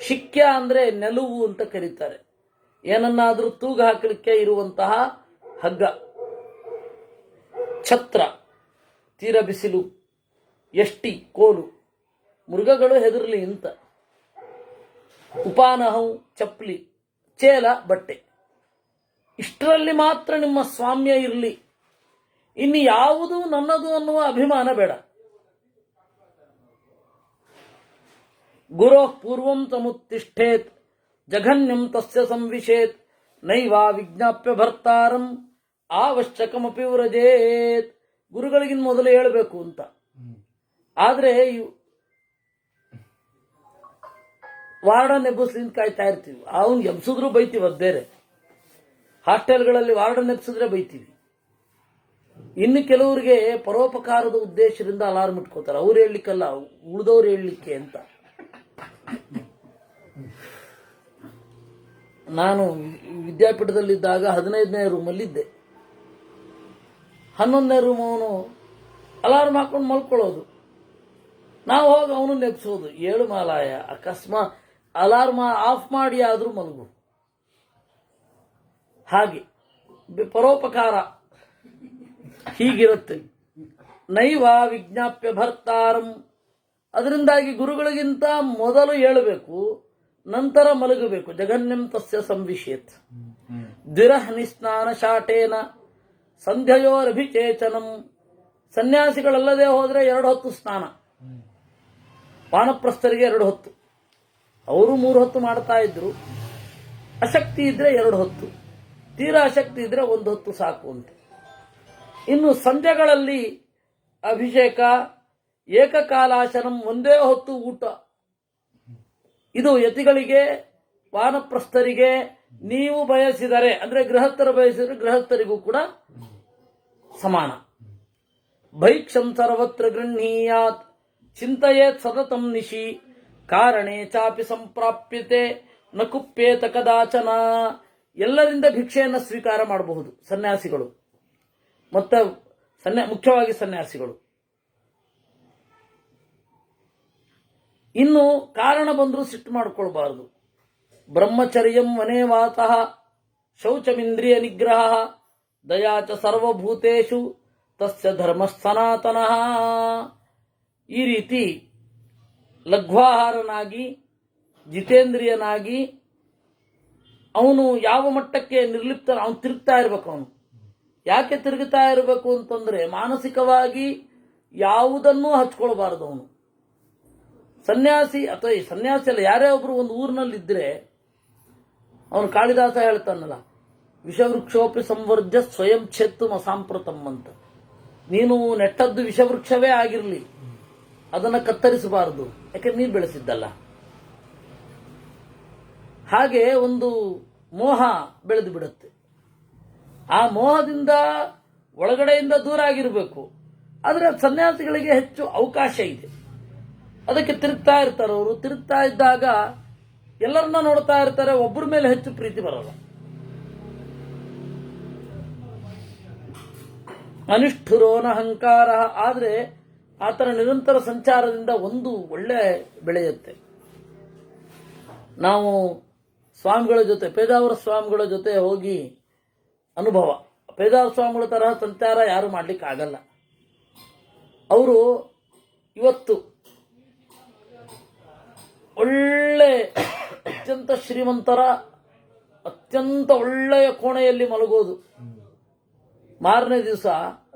ಶಿಕ್ಯ ಅಂದ್ರೆ ನೆಲುವು ಅಂತ ಕರೀತಾರೆ. ಏನನ್ನಾದ್ರೂ ತೂಗು ಹಾಕಲಿಕ್ಕೆ ಇರುವಂತಹ ಹಗ್ಗ. ಛತ್ರ ತೀರ ಬಿಸಿಲು, ಎಷ್ಟಿ ಕೋಲು, ಮೃಗಗಳು ಹೆದರ್ಲಿ ಅಂತ. ಉಪಾನಹಂ ಚಪ್ಪಲಿ, ಚೇಲ ಬಟ್ಟೆ. ಇಷ್ಟರಲ್ಲಿ ಮಾತ್ರ ನಿಮ್ಮ ಸ್ವಾಮ್ಯ ಇರಲಿ. ಇನ್ನು ಯಾವುದು ನನ್ನದು ಅನ್ನುವ ಅಭಿಮಾನ ಬೇಡ. ಗುರೋ ಪೂರ್ವಂ ಸಮುತ್ತಿಷ್ಠೇತ್ ಜಘನ್ಯಂ ತಸ್ಯ ಸಂವಿಶೇತ್ ನೈವಾ ವಿಜ್ಞಾಪ್ಯ ಭರ್ತಾರಂ ಅವಶ್ಯಕಮಪಿ ವ್ರಜೇತ್. ಗುರುಗಳಿಗಿನ್ ಮೊದಲು ಹೇಳಬೇಕು ಅಂತ. ಆದ್ರೆ ವಾರ್ಡನ್ ಎಬ್ಬಿಸ್ಲಿಂದ ಕಾಯ್ತಾ ಇರ್ತೀವಿ. ಅವನು ಎಬ್ಸಿದ್ರು ಬೈತೀವಿ, ಅದು ಬೇರೆ. ಹಾಸ್ಟೆಲ್ಗಳಲ್ಲಿ ವಾರ್ಡನ್ ಎಬ್ಸಿದ್ರೆ ಬೈತೀವಿ. ಇನ್ನು ಕೆಲವರಿಗೆ ಪರೋಪಕಾರದ ಉದ್ದೇಶದಿಂದ ಅಲಾರ್ಮ್ ಇಟ್ಕೋತಾರೆ. ಅವ್ರು ಹೇಳಲಿಕ್ಕಲ್ಲ, ಉಳಿದವ್ರು ಹೇಳಲಿಕ್ಕೆ ಅಂತ. ನಾನು ವಿದ್ಯಾಪೀಠದಲ್ಲಿದ್ದಾಗ 15ನೇ ರೂಮಲ್ಲಿದ್ದೆ. 11ನೇ ರೂಮ್ ಅವನು ಅಲಾರ್ಮ್ ಹಾಕೊಂಡು ಮಲ್ಕೊಳ್ಳೋದು. ನಾವು ಹೋಗಿ ಅವನು ನೆಪ್ಸೋದು. ಏಳು ಮಾಲಾಯ, ಅಕಸ್ಮಾತ್ ಅಲಾರ್ಮ್ ಆಫ್ ಮಾಡಿ ಆದ್ರೂ ಮಲಗು. ಹಾಗೆ ಪರೋಪಕಾರ ಹೀಗಿರುತ್ತೆ. ನೈವ ವಿಜ್ಞಾಪ್ಯ ಭರ್ತಾರಂ. ಅದರಿಂದಾಗಿ ಗುರುಗಳಿಗಿಂತ ಮೊದಲು ಹೇಳಬೇಕು, ನಂತರ ಮಲಗಬೇಕು. ಜಗನ್ಯಂ ತಸ್ಯ ಸಂವಿಶೇತ್ ದ್ವಿರಃ ನಿಸ್ನಾನ ಶಾಟೇನ ಸಂಧ್ಯೋರಭಿಚೇಚನಂ. ಸನ್ಯಾಸಿಗಳಲ್ಲದೆ ಹೋದ್ರೆ 2 ಹೊತ್ತು ಸ್ನಾನ. ವಾನಪ್ರಸ್ಥರಿಗೆ 2 ಹೊತ್ತು. ಅವರು 3 ಹೊತ್ತು ಮಾಡ್ತಾ ಇದ್ರು. ಅಶಕ್ತಿ ಇದ್ರೆ 2 ಹೊತ್ತು, ತೀರಾ ಅಶಕ್ತಿ ಇದ್ರೆ 1 ಹೊತ್ತು ಸಾಕು ಅಂತ. ಇನ್ನು ಸಂಧ್ಯಗಳಲ್ಲಿ ಅಭಿಷೇಕ, ಏಕಕಾಲಾಶನಂ, ಒಂದೇ ಹೊತ್ತು ಊಟ. ಇದು ಯತಿಗಳಿಗೆ, ವಾನಪ್ರಸ್ಥರಿಗೆ ನೀವು ಬಯಸಿದರೆ, ಅಂದ್ರೆ ಗೃಹಸ್ಥರು ಬಯಸಿದರೆ ಗೃಹಸ್ಥರಿಗೂ ಕೂಡ ಸಮಾನ. ಭೈಕ್ಷಂ ಸರ್ವತ್ರ ಗೃಹೀಯಾತ್ ಚಿಂತೆಯೇತ್ ಸತತಂ ನಿಶಿ ಕಾರಣೇ ಚಾಪಿ ಸಂಪ್ರಾಪ್ಯತೆ ನ ಕುಪ್ಯೇತ ಕದಾಚನ. ಎಲ್ಲರಿಂದ ಭಿಕ್ಷೆಯನ್ನು ಸ್ವೀಕಾರ ಮಾಡಬಹುದು ಸನ್ಯಾಸಿಗಳು, ಮತ್ತೆ ಮುಖ್ಯವಾಗಿ ಸನ್ಯಾಸಿಗಳು. ಇನ್ನು ಕಾರಣ ಬಂದರೂ ಸಿಟ್ಟು ಮಾಡಿಕೊಳ್ಬಾರದು. ಬ್ರಹ್ಮಚರ್ಯಂ ವನೇ ವಾತಃ ಶೌಚಮಿಂದ್ರಿಯ ನಿಗ್ರಹ ದಯಾಚ ಸರ್ವಭೂತೇಷು ತಸ್ಯ ಧರ್ಮ ಸನಾತನಃ. ಈ ರೀತಿ ಲಘ್ವಾಹಾರನಾಗಿ ಜಿತೇಂದ್ರಿಯನಾಗಿ ಅವನು ಯಾವ ಮಟ್ಟಕ್ಕೆ ನಿರ್ಲಿಪ್ತ, ಅವನು ತಿರುಗ್ತಾ ಇರಬೇಕು. ಅವನು ಯಾಕೆ ತಿರುಗುತ್ತಾ ಇರಬೇಕು ಅಂತಂದ್ರೆ ಮಾನಸಿಕವಾಗಿ ಯಾವುದನ್ನೂ ಹಚ್ಕೊಳ್ಬಾರದು ಅವನು. ಸನ್ಯಾಸಿ ಅಥವಾ ಈ ಸನ್ಯಾಸಿ ಅಲ್ಲ, ಯಾರೇ ಒಬ್ರು ಒಂದು ಊರಿನಲ್ಲಿದ್ದರೆ, ಅವನು ಕಾಳಿದಾಸ ಹೇಳ್ತಾನಲ್ಲ, ವಿಷವೃಕ್ಷೋಪಿ ಸಂವರ್ಜ ಸ್ವಯಂ ಛೇತ್ತು ಅಸಾಂಪ್ರತಂ ಅಂತ. ನೀನು ನೆಟ್ಟದ್ದು ವಿಷವೃಕ್ಷವೇ ಆಗಿರಲಿ, ಅದನ್ನು ಕತ್ತರಿಸಬಾರದು, ಯಾಕಂದ್ರೆ ನೀನು ಬೆಳೆಸಿದ್ದಲ್ಲ. ಹಾಗೆ ಒಂದು ಮೋಹ ಬೆಳೆದು ಬಿಡುತ್ತೆ. ಆ ಮೋಹದಿಂದ ಒಳಗಡೆಯಿಂದ ದೂರ ಆಗಿರಬೇಕು. ಆದರೆ ಸನ್ಯಾಸಿಗಳಿಗೆ ಹೆಚ್ಚು ಅವಕಾಶ ಇದೆ, ಅದಕ್ಕೆ ತಿರುಗ್ತಾ ಇರ್ತಾರೆ. ಅವರು ತಿರುಗ್ತಾ ಇದ್ದಾಗ ಎಲ್ಲರನ್ನ ನೋಡ್ತಾ ಇರ್ತಾರೆ, ಒಬ್ಬರ ಮೇಲೆ ಹೆಚ್ಚು ಪ್ರೀತಿ ಬರಲ್ಲ. ಅನಿಷ್ಠುರೋನ ಅಹಂಕಾರ. ಆದರೆ ಆತನ ನಿರಂತರ ಸಂಚಾರದಿಂದ ಒಂದು ಒಳ್ಳೆ ಬೆಳೆಯುತ್ತೆ. ನಾವು ಸ್ವಾಮಿಗಳ ಜೊತೆ, ಪೇಜಾವರ ಸ್ವಾಮಿಗಳ ಜೊತೆ ಹೋಗಿ ಅನುಭವ, ಪೇಜಾವರ ಸ್ವಾಮಿಗಳ ತರಹ ಸಂಚಾರ ಯಾರು ಮಾಡ್ಲಿಕ್ಕೆ ಆಗಲ್ಲ. ಅವರು ಇವತ್ತು ಒಳ್ಳೆ ಅತ್ಯಂತ ಶ್ರೀಮಂತರ ಅತ್ಯಂತ ಒಳ್ಳೆಯ ಕೋಣೆಯಲ್ಲಿ ಮಲಗೋದು, ಮಾರನೇ ದಿವಸ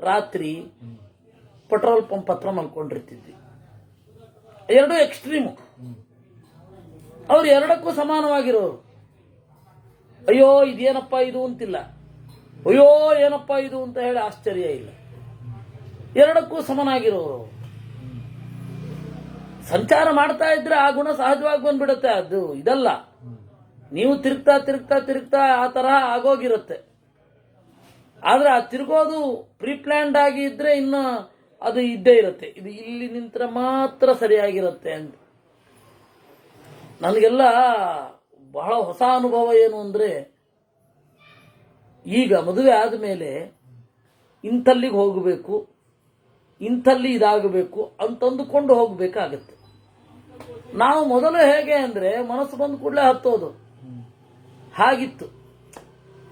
ರಾತ್ರಿ ಪೆಟ್ರೋಲ್ ಪಂಪ್ ಹತ್ರ ಮಲ್ಕೊಂಡಿರ್ತಿದ್ವಿ. ಎರಡೂ ಎಕ್ಸ್ಟ್ರೀಮು. ಅವ್ರು ಎರಡಕ್ಕೂ ಸಮಾನವಾಗಿರೋರು. ಅಯ್ಯೋ ಇದೇನಪ್ಪ ಇದು ಅಂತಿಲ್ಲ, ಅಯ್ಯೋ ಏನಪ್ಪ ಇದು ಅಂತ ಹೇಳಿ ಆಶ್ಚರ್ಯ ಇಲ್ಲ. ಎರಡಕ್ಕೂ ಸಮನಾಗಿರೋರು. ಸಂಚಾರ ಮಾಡ್ತಾ ಇದ್ರೆ ಆ ಗುಣ ಸಹಜವಾಗಿ ಬಂದ್ಬಿಡುತ್ತೆ. ಅದು ಇದಲ್ಲ, ನೀವು ತಿರುಗ್ತಾ ತಿರುಗ್ತಾ ತಿರುಗ್ತಾ ಆ ತರಹ ಆಗೋಗಿರುತ್ತೆ. ಆದ್ರೆ ಆ ತಿರುಗೋದು ಪ್ರೀಪ್ಲ್ಯಾಂಡ್ ಆಗಿ ಇದ್ರೆ ಇನ್ನು ಅದು ಇದ್ದೇ ಇರುತ್ತೆ. ಇದು ಇಲ್ಲಿ ನಿಂತ್ರೆ ಮಾತ್ರ ಸರಿಯಾಗಿರುತ್ತೆ ಅಂತ. ನನಗೆಲ್ಲ ಬಹಳ ಹೊಸ ಅನುಭವ ಏನು ಅಂದ್ರೆ, ಈಗ ಮದುವೆ ಆದಮೇಲೆ ಇಂಥಲ್ಲಿಗೆ ಹೋಗಬೇಕು, ಇಂಥಲ್ಲಿ ಇದಾಗಬೇಕು ಅಂತಂದುಕೊಂಡು ಹೋಗಬೇಕಾಗತ್ತೆ. ನಾವು ಮೊದಲು ಹೇಗೆ ಅಂದ್ರೆ ಮನಸ್ಸು ಬಂದ ಕೂಡಲೇ ಹತ್ತೋದು ಹಾಗಿತ್ತು.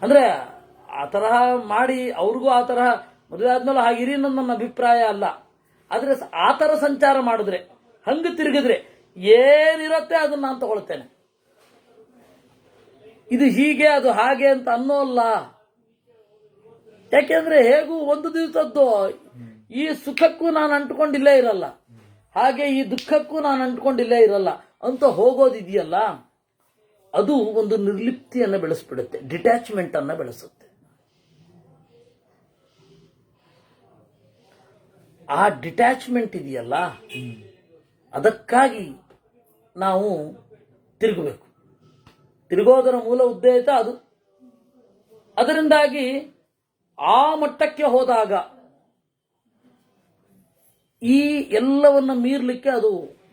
ಅಂದ್ರೆ ಆ ತರಹ ಮಾಡಿ ಅವ್ರಿಗೂ ಆ ತರಹ ಮದುವೆ ಆದ್ಮೇಲೆ ಹಾಗಿರಿ ನನ್ನ ಅಭಿಪ್ರಾಯ ಅಲ್ಲ. ಆದ್ರೆ ಆ ತರ ಸಂಚಾರ ಮಾಡಿದ್ರೆ, ಹಂಗ ತಿರುಗಿದ್ರೆ ಏನಿರತ್ತೆ ಅದನ್ನ ನಾನು ತಗೊಳ್ತೇನೆ. ಇದು ಹೀಗೆ ಅದು ಹಾಗೆ ಅಂತ ಅನ್ನೋಲ್ಲ. ಯಾಕೆಂದ್ರೆ ಹೇಗೂ ಒಂದು ದಿವಸದ್ದು ಈ ಸುಖಕ್ಕೂ ನಾನು ಅಂಟ್ಕೊಂಡಿಲ್ಲೇ ಇರಲ್ಲ, ಹಾಗೆ ಈ ದುಃಖಕ್ಕೂ ನಾನು ಅಂಟ್ಕೊಂಡಿಲ್ಲೇ ಇರಲ್ಲ ಅಂತ ಹೋಗೋದಿದೆಯಲ್ಲ, ಅದು ಒಂದು ನಿರ್ಲಿಪ್ತಿಯನ್ನು ಬೆಳೆಸ್ಬಿಡುತ್ತೆ, ಡಿಟ್ಯಾಚ್ಮೆಂಟ್ ಅನ್ನ ಬೆಳೆಸುತ್ತೆ. ಆ ಡಿಟ್ಯಾಚ್ಮೆಂಟ್ ಇದೆಯಲ್ಲ, ಅದಕ್ಕಾಗಿ ನಾವು ತಿರುಗಬೇಕು. ತಿರುಗೋದರ ಮೂಲ ಉದ್ದೇಶ ಅದು. ಅದರಿಂದಾಗಿ ಆ ಮಟ್ಟಕ್ಕೆ ಹೋದಾಗ ಈ ಎಲ್ಲವನ್ನ ಮೀರ್ಲಿಕ್ಕೆ ಅದು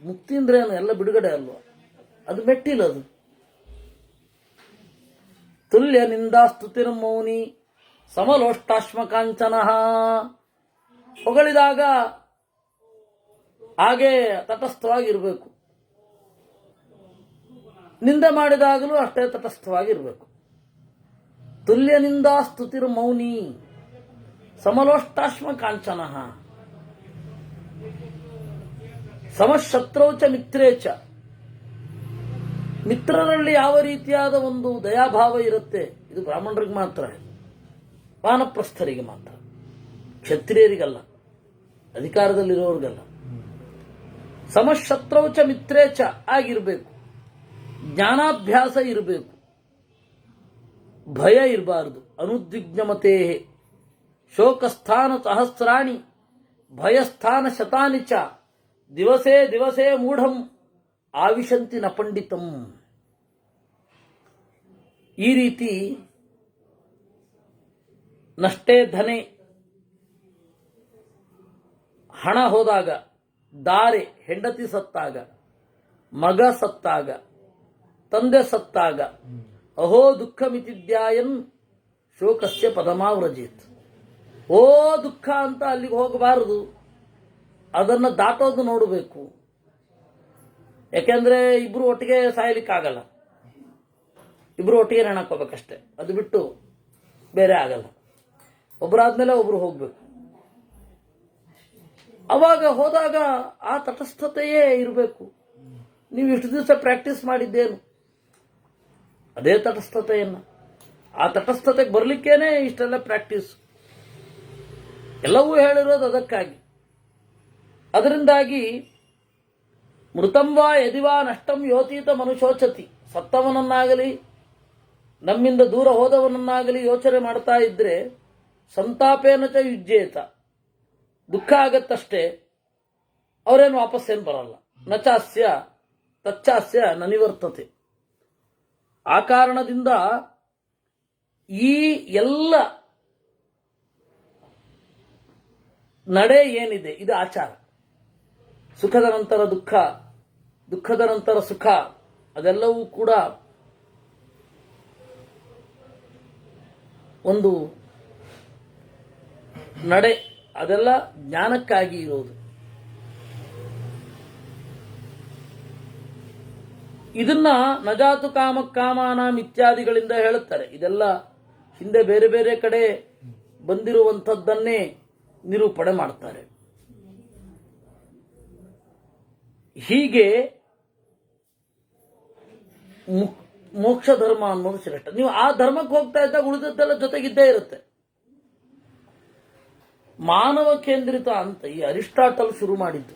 ಮುಕ್ತಿ ಅಂದ್ರೆ ಏನು, ಎಲ್ಲ ಬಿಡುಗಡೆ ಅಲ್ವಾ, ಅದು ಮೆಟ್ಟಿಲ್ಲ. ಅದು ತುಲ್ಯ ನಿಂದಾ ಸ್ತುತಿರ್ಮೌನಿ ಸಮಲೋಷ್ಟಾಶ್ಮ ಹೊಗಳಿದಾಗ ಹಾಗೆ ತಟಸ್ಥವಾಗಿರಬೇಕು, ನಿಂದೆ ಮಾಡಿದಾಗಲೂ ಅಷ್ಟೇ ತಟಸ್ಥವಾಗಿರಬೇಕು. ತುಲ್ಯ ನಿಂದಾ ಸ್ತುತಿರ್ಮೌನಿ ಸಮಲೋಷ್ಟಾಶ್ಮ ಕಾಂಚನ ಸಮಶತ್ರೌಚ ಮಿತ್ರೇಚ. ಮಿತ್ರರಲ್ಲಿ ಯಾವ ರೀತಿಯಾದ ಒಂದು ದಯಾಭಾವ ಇರುತ್ತೆ, ಇದು ಬ್ರಾಹ್ಮಣರಿಗೆ ಮಾತ್ರ, ವಾನಪ್ರಸ್ಥರಿಗೆ ಮಾತ್ರ, ಕ್ಷತ್ರಿಯರಿಗಲ್ಲ, ಅಧಿಕಾರದಲ್ಲಿರೋರಿಗಲ್ಲ. ಸಮಶತ್ರೌಚ ಮಿತ್ರೇಚ ಆಗಿರಬೇಕು, ಜ್ಞಾನಾಭ್ಯಾಸ ಇರಬೇಕು, ಭಯ ಇರಬಾರದು. ಅನುದ್ವಿಗ್ನಮತೆ ಶೋಕಸ್ಥಾನ ಸಹಸ್ರಾಣಿ ಭಯಸ್ಥಾನ ಶತಾನಿ ಚ ದಿವಸೇ ದಿವಸೇ ಮೂಢಂ ಆವಿಶಂತಿ ನ ಪಂಡಿತಂ. ಈ ರೀತಿ ನಷ್ಟೇ ಧನೆ, ಹಣ ಹೋದಾಗ, ದಾರೆ ಹೆಂಡತಿ ಸತ್ತಾಗ, ಮಗ ಸತ್ತಾಗ, ತಂದೆ ಸತ್ತಾಗ, ಅಹೋ ದುಃಖಮಿತಿದ್ಯಾಯನ್ ಶೋಕಸ್ಯ ಪದಮಾವ್ರಜೇತ್. ಓ ದುಃಖ ಅಂತ ಅಲ್ಲಿಗೆ ಹೋಗಬಾರದು, ಅದನ್ನು ದಾಟೋದು ನೋಡಬೇಕು. ಯಾಕೆಂದ್ರೆ ಇಬ್ರು ಒಟ್ಟಿಗೆ ಸಾಯಲಿಕ್ಕಾಗಲ್ಲ, ಇಬ್ರು ಒಟ್ಟಿಗೆ ನೆಣಕೋಬೇಕಷ್ಟೆ, ಅದು ಬಿಟ್ಟು ಬೇರೆ ಆಗಲ್ಲ. ಒಬ್ಬರಾದ್ಮೇಲೆ ಒಬ್ರು ಹೋಗ್ಬೇಕು. ಅವಾಗ ಹೋದಾಗ ಆ ತಟಸ್ಥತೆಯೇ ಇರಬೇಕು. ನೀವು ಇಷ್ಟು ದಿವಸ ಪ್ರಾಕ್ಟೀಸ್ ಮಾಡಿದ್ದೇನು ಅದೇ ತಟಸ್ಥತೆಯನ್ನು, ಆ ತಟಸ್ಥತೆಗೆ ಬರಲಿಕ್ಕೇನೆ ಇಷ್ಟೆಲ್ಲ ಪ್ರಾಕ್ಟೀಸ್. ಎಲ್ಲವೂ ಹೇಳಿರೋದು ಅದಕ್ಕಾಗಿ. ಅದರಿಂದಾಗಿ ಮೃತಂವಾ ಯದಿವಾ ನಷ್ಟಂ ಯೋತೀತ ಮನುಷ್ಯೋಚತಿ. ಸತ್ತವನನ್ನಾಗಲಿ ನಮ್ಮಿಂದ ದೂರ ಹೋದವನನ್ನಾಗಲಿ ಯೋಚನೆ ಮಾಡ್ತಾ ಇದ್ರೆ ಸಂತಾಪೇನ ಚ ಯುಜ್ಯೇತ, ದುಃಖ ಆಗತ್ತಷ್ಟೇ, ಅವರೇನು ವಾಪಸ್ಸೇನು ಬರಲ್ಲ. ನಚಾಸ್ಯ ತಚ್ಚಾಸ್ಯ ನ ನಿವರ್ತತೆ. ಆ ಕಾರಣದಿಂದ ಈ ಎಲ್ಲ ನಡೆ ಏನಿದೆ ಇದು ಆಚಾರ. ಸುಖದ ನಂತರ ದುಃಖ, ದುಃಖದ ನಂತರ ಸುಖ, ಅದೆಲ್ಲವೂ ಕೂಡ ಒಂದು ನಡೆ, ಅದೆಲ್ಲ ಜ್ಞಾನಕ್ಕಾಗಿ ಇರೋದು. ಇದನ್ನ ನಜಾತು ಕಾಮ ಕಾಮಾನಾಂ ಇತ್ಯಾದಿಗಳಿಂದ ಹೇಳುತ್ತಾರೆ. ಇದೆಲ್ಲ ಹಿಂದೆ ಬೇರೆ ಬೇರೆ ಕಡೆ ಬಂದಿರುವಂಥದ್ದನ್ನೇ ನಿರೂಪಣೆ ಮಾಡ್ತಾರೆ. ಹೀಗೆ ಮೋಕ್ಷ ಧರ್ಮ ಅನ್ನೋದು ಶ್ರೇಷ್ಠ. ನೀವು ಆ ಧರ್ಮಕ್ಕೆ ಹೋಗ್ತಾ ಇದ್ದಾಗ ಉಳಿದದ್ದೆಲ್ಲ ಜೊತೆಗಿದ್ದೇ ಇರುತ್ತೆ. ಮಾನವ ಕೇಂದ್ರಿತ ಅಂತ ಈ ಅರಿಸ್ಟಾಟಲ್ ಶುರು ಮಾಡಿದ್ದು.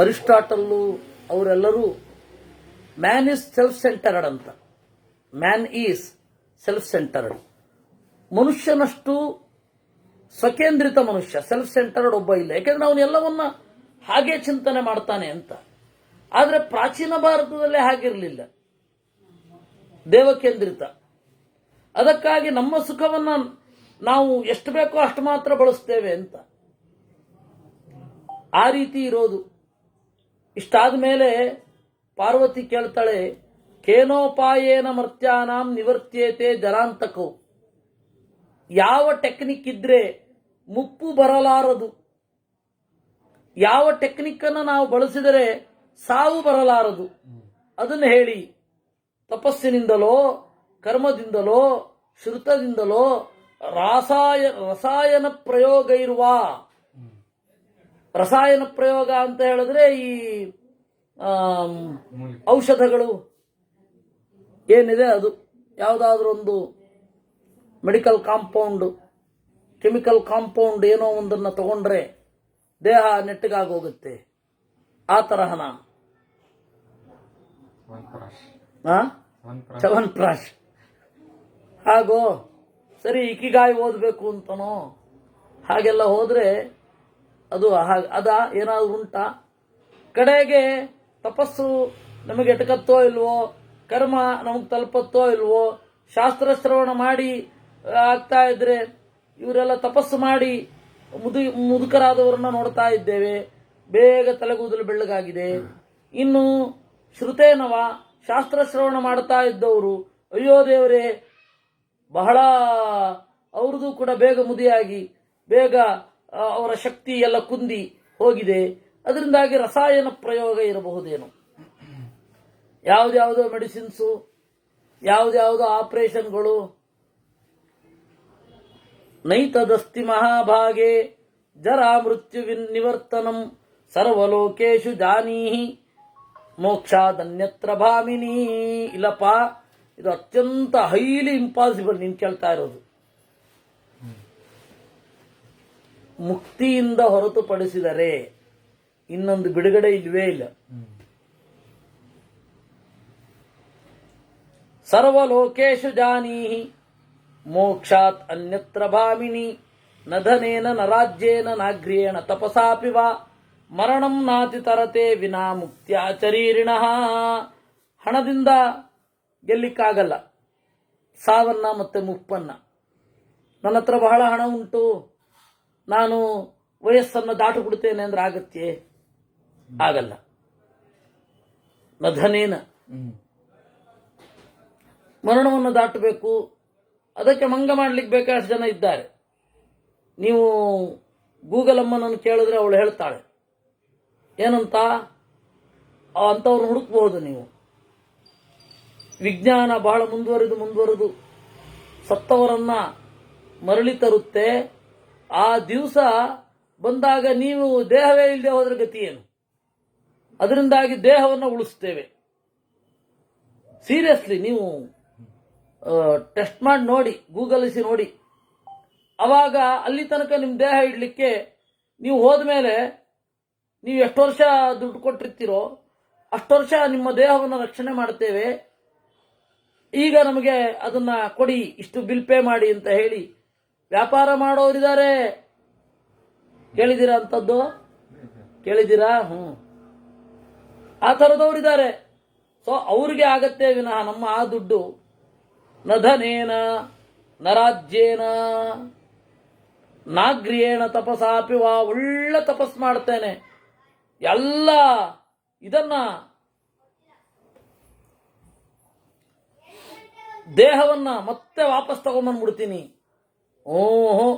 ಅರಿಸ್ಟಾಟಲ್ಲು ಅವರೆಲ್ಲರೂ ಮ್ಯಾನ್ ಈಸ್ ಸೆಲ್ಫ್ ಸೆಂಟರ್ಡ್ ಅಂತ. Man is self centred. ಮನುಷ್ಯನಷ್ಟು ಸ್ವಕೇಂದ್ರಿತ ಮನುಷ್ಯ, ಸೆಲ್ಫ್ ಸೆಂಟರ್ಡ್ ಒಬ್ಬ ಇಲ್ಲ. ಯಾಕೆಂದ್ರೆ ಅವನು ಎಲ್ಲವನ್ನ ಹಾಗೆ ಚಿಂತನೆ ಮಾಡ್ತಾನೆ ಅಂತ. ಆದರೆ ಪ್ರಾಚೀನ ಭಾರತದಲ್ಲೇ ಹಾಗಿರಲಿಲ್ಲ, ದೇವಕೇಂದ್ರಿತ. ಅದಕ್ಕಾಗಿ ನಮ್ಮ ಸುಖವನ್ನ ನಾವು ಎಷ್ಟು ಬೇಕೋ ಅಷ್ಟು ಮಾತ್ರ ಬಳಸ್ತೇವೆ ಅಂತ. ಆ ರೀತಿ ಇರೋದು. ಇಷ್ಟಾದ ಮೇಲೆ ಪಾರ್ವತಿ ಕೇಳ್ತಾಳೆ, ಕೇನೋಪಾಯೇನ ಮರ್ತ್ಯಾನಾಂ ನಿವರ್ತ್ಯೇತೆ ಜರಾಂತಕೌ. ಯಾವ ಟೆಕ್ನಿಕ್ ಇದ್ರೆ ಮುಪ್ಪು ಬರಲಾರದು, ಯಾವ ಟೆಕ್ನಿಕ್ ಅನ್ನು ನಾವು ಬಳಸಿದರೆ ಸಾವು ಬರಲಾರದು, ಅದನ್ನು ಹೇಳಿ. ತಪಸ್ಸಿನಿಂದಲೋ, ಕರ್ಮದಿಂದಲೋ, ಶ್ರುತದಿಂದಲೋ, ರಸಾಯನ ಪ್ರಯೋಗ ಇರುವ. ರಸಾಯನ ಪ್ರಯೋಗ ಅಂತ ಹೇಳಿದ್ರೆ ಈ ಔಷಧಗಳು ಏನಿದೆ ಅದು. ಯಾವುದಾದ್ರೂ ಒಂದು ಮೆಡಿಕಲ್ ಕಾಂಪೌಂಡ್, ಕೆಮಿಕಲ್ ಕಾಂಪೌಂಡ್ ಏನೋ ಒಂದನ್ನು ತಗೊಂಡ್ರೆ ದೇಹ ನೆಟ್ಟಗಾಗೋಗುತ್ತೆ. ಆ ತರಹನ ಚವನ್ಪ್ರಾಶ್ ಹಾಗೋ ಸರಿ ಇಕಿಗಾಯಿ ಓದಬೇಕು ಅಂತನೋ ಹಾಗೆಲ್ಲ ಹೋದ್ರೆ ಅದು ಅದ ಏನಾದ್ರು ಉಂಟಾ? ಕಡೆಗೆ ತಪಸ್ಸು ನಮಗೆ ಎಟಕತ್ತೋ ಇಲ್ವೋ, ಕರ್ಮ ನಮಗೆ ತಲುಪತ್ತೋ ಇಲ್ವೋ, ಶಾಸ್ತ್ರ ಶ್ರವಣ ಮಾಡಿ ಆಗ್ತಾ ಇದ್ರೆ ಇವರೆಲ್ಲ ತಪಸ್ಸು ಮಾಡಿ ಮುದುಕರಾದವರನ್ನ ನೋಡ್ತಾ ಇದ್ದೇವೆ, ಬೇಗ ತಲೆಗೂದಲು ಬೆಳ್ಳಗಾಗಿದೆ. ಇನ್ನು ಶ್ರುತೇನವ ಶಾಸ್ತ್ರ ಶ್ರವಣ ಮಾಡ್ತಾ ಇದ್ದವರು, ಅಯ್ಯೋ ದೇವರೇ, ಬಹಳ ಅವ್ರದ್ದು ಕೂಡ ಬೇಗ ಮುದಿಯಾಗಿ ಬೇಗ ಅವರ ಶಕ್ತಿ ಎಲ್ಲ ಕುಂದಿ ಹೋಗಿದೆ. ಅದರಿಂದಾಗಿ ರಸಾಯನ ಪ್ರಯೋಗ ಇರಬಹುದೇನು, ಯಾವುದ್ಯಾವುದೋ ಮೆಡಿಸಿನ್ಸು, ಯಾವುದ್ಯಾವುದೋ ಆಪರೇಷನ್ಗಳು. ನೈತದಸ್ತಿ ಮಹಾಭಾಗೆ ಜರಾ ಮೃತ್ಯು ನಿವರ್ತನಂ ಸರ್ವಲೋಕೇಶು ಜಾನೀಹಿ ಮೋಕ್ಷಾದನ್ಯತ್ರ ಭಾಮಿನಿ. ಇಲ್ಲಪ್ಪ, ಇದು ಅತ್ಯಂತ ಹೈಲಿ ಇಂಪಾಸಿಬಲ್ ನೀನು ಕೇಳ್ತಾ ಇರೋದು. ಮುಕ್ತಿಯಿಂದ ಹೊರತುಪಡಿಸಿದರೆ ಇನ್ನೊಂದು ಬಿಡುಗಡೆ ಇಲ್ವೇ ಇಲ್ಲ. ಸರ್ವಲೋಕೇಶು ಜಾನೀಹಿ ಮೋಕ್ಷಾತ್ ಅನ್ಯತ್ರ ಭಾಮಿನಿ ನ ಧನೇನ ನ ರಾಜ್ಯೇನ ನಾಗ್ರ್ಯೇಣ ತಪಸಾಪಿ ವಾ ಮರಣಂ ನಾತಿ ತರತೆ ವಿನಾ ಮುಕ್ತ್ಯಾಚರೀರಿಣ. ಹಣದಿಂದ ಗೆಲ್ಲಿಕ್ಕಾಗಲ್ಲ ಸಾವನ್ನ ಮತ್ತೆ ಮುಪ್ಪನ್ನ. ನನ್ನ ಹತ್ರ ಬಹಳ ಹಣ ಉಂಟು, ನಾನು ವಯಸ್ಸನ್ನು ದಾಟು ಬಿಡ್ತೇನೆ ಅಂದ್ರೆ ಆಗತ್ತೆ? ಆಗಲ್ಲ. ನಧನೇನ ಮರಣವನ್ನು ದಾಟಬೇಕು. ಅದಕ್ಕೆ ಮಂಗ ಮಾಡ್ಲಿಕ್ಕೆ ಬೇಕಾದಷ್ಟು ಜನ ಇದ್ದಾರೆ. ನೀವು ಗೂಗಲ್ ಅಮ್ಮನನ್ನು ಕೇಳಿದ್ರೆ ಅವಳು ಹೇಳ್ತಾಳೆ ಏನಂತ. ಅಂಥವ್ರನ್ನ ಹುಡುಕ್ಬಹುದು ನೀವು. ವಿಜ್ಞಾನ ಬಹಳ ಮುಂದುವರೆದು ಸತ್ತವರನ್ನ ಮರಳಿ ತರುತ್ತೆ. ಆ ದಿವಸ ಬಂದಾಗ ನೀವು ದೇಹವೇ ಇಲ್ಲದೆ ಹೋದ್ರೆ ಗತಿ ಏನು? ಅದರಿಂದಾಗಿ ದೇಹವನ್ನು ಉಳಿಸ್ತೇವೆ. ಸೀರಿಯಸ್ಲಿ ನೀವು ಟೆಸ್ಟ್ ಮಾಡಿ ನೋಡಿ, ಗೂಗಲಿಸಿ ನೋಡಿ. ಅವಾಗ ಅಲ್ಲಿ ತನಕ ನಿಮ್ಮ ದೇಹ ಇಡ್ಲಿಕ್ಕೆ ನೀವು ಹೋದ್ಮೇಲೆ ನೀವು ಎಷ್ಟು ವರ್ಷ ದುಡ್ಡು ಕೊಟ್ಟಿರ್ತೀರೋ ಅಷ್ಟು ವರ್ಷ ನಿಮ್ಮ ದೇಹವನ್ನು ರಕ್ಷಣೆ ಮಾಡ್ತೇವೆ. ಈಗ ನಮಗೆ ಅದನ್ನ ಕೊಡಿ, ಇಷ್ಟು ಬಿಲ್ ಪೇ ಮಾಡಿ ಅಂತ ಹೇಳಿ ವ್ಯಾಪಾರ ಮಾಡೋರಿದ್ದಾರೆ. ಕೇಳಿದ್ದೀರಾ ಅಂತದ್ದು? ಕೇಳಿದ್ದೀರಾ? ಆ ಥರದವರಿದ್ದಾರೆ. ಸೊ ಅವ್ರಿಗೆ ಆಗತ್ತೆ ವಿನಃ ನಮ್ಮ ಆ ದುಡ್ಡು ನಧನೇನ ನರಾಜ್ಯೇನ ನಾಗ್ರಿಯೇಣ ತಪಸಾಪಿ ವಾ. ಒಳ್ಳೆ ತಪಸ್ ಮಾಡ್ತೇನೆ, ಎಲ್ಲ ಇದನ್ನ ದೇಹವನ್ನ ಮತ್ತೆ ವಾಪಸ್ ತಗೊಂಬಂದ್ಬಿಡ್ತೀನಿ. ಓಹೋ,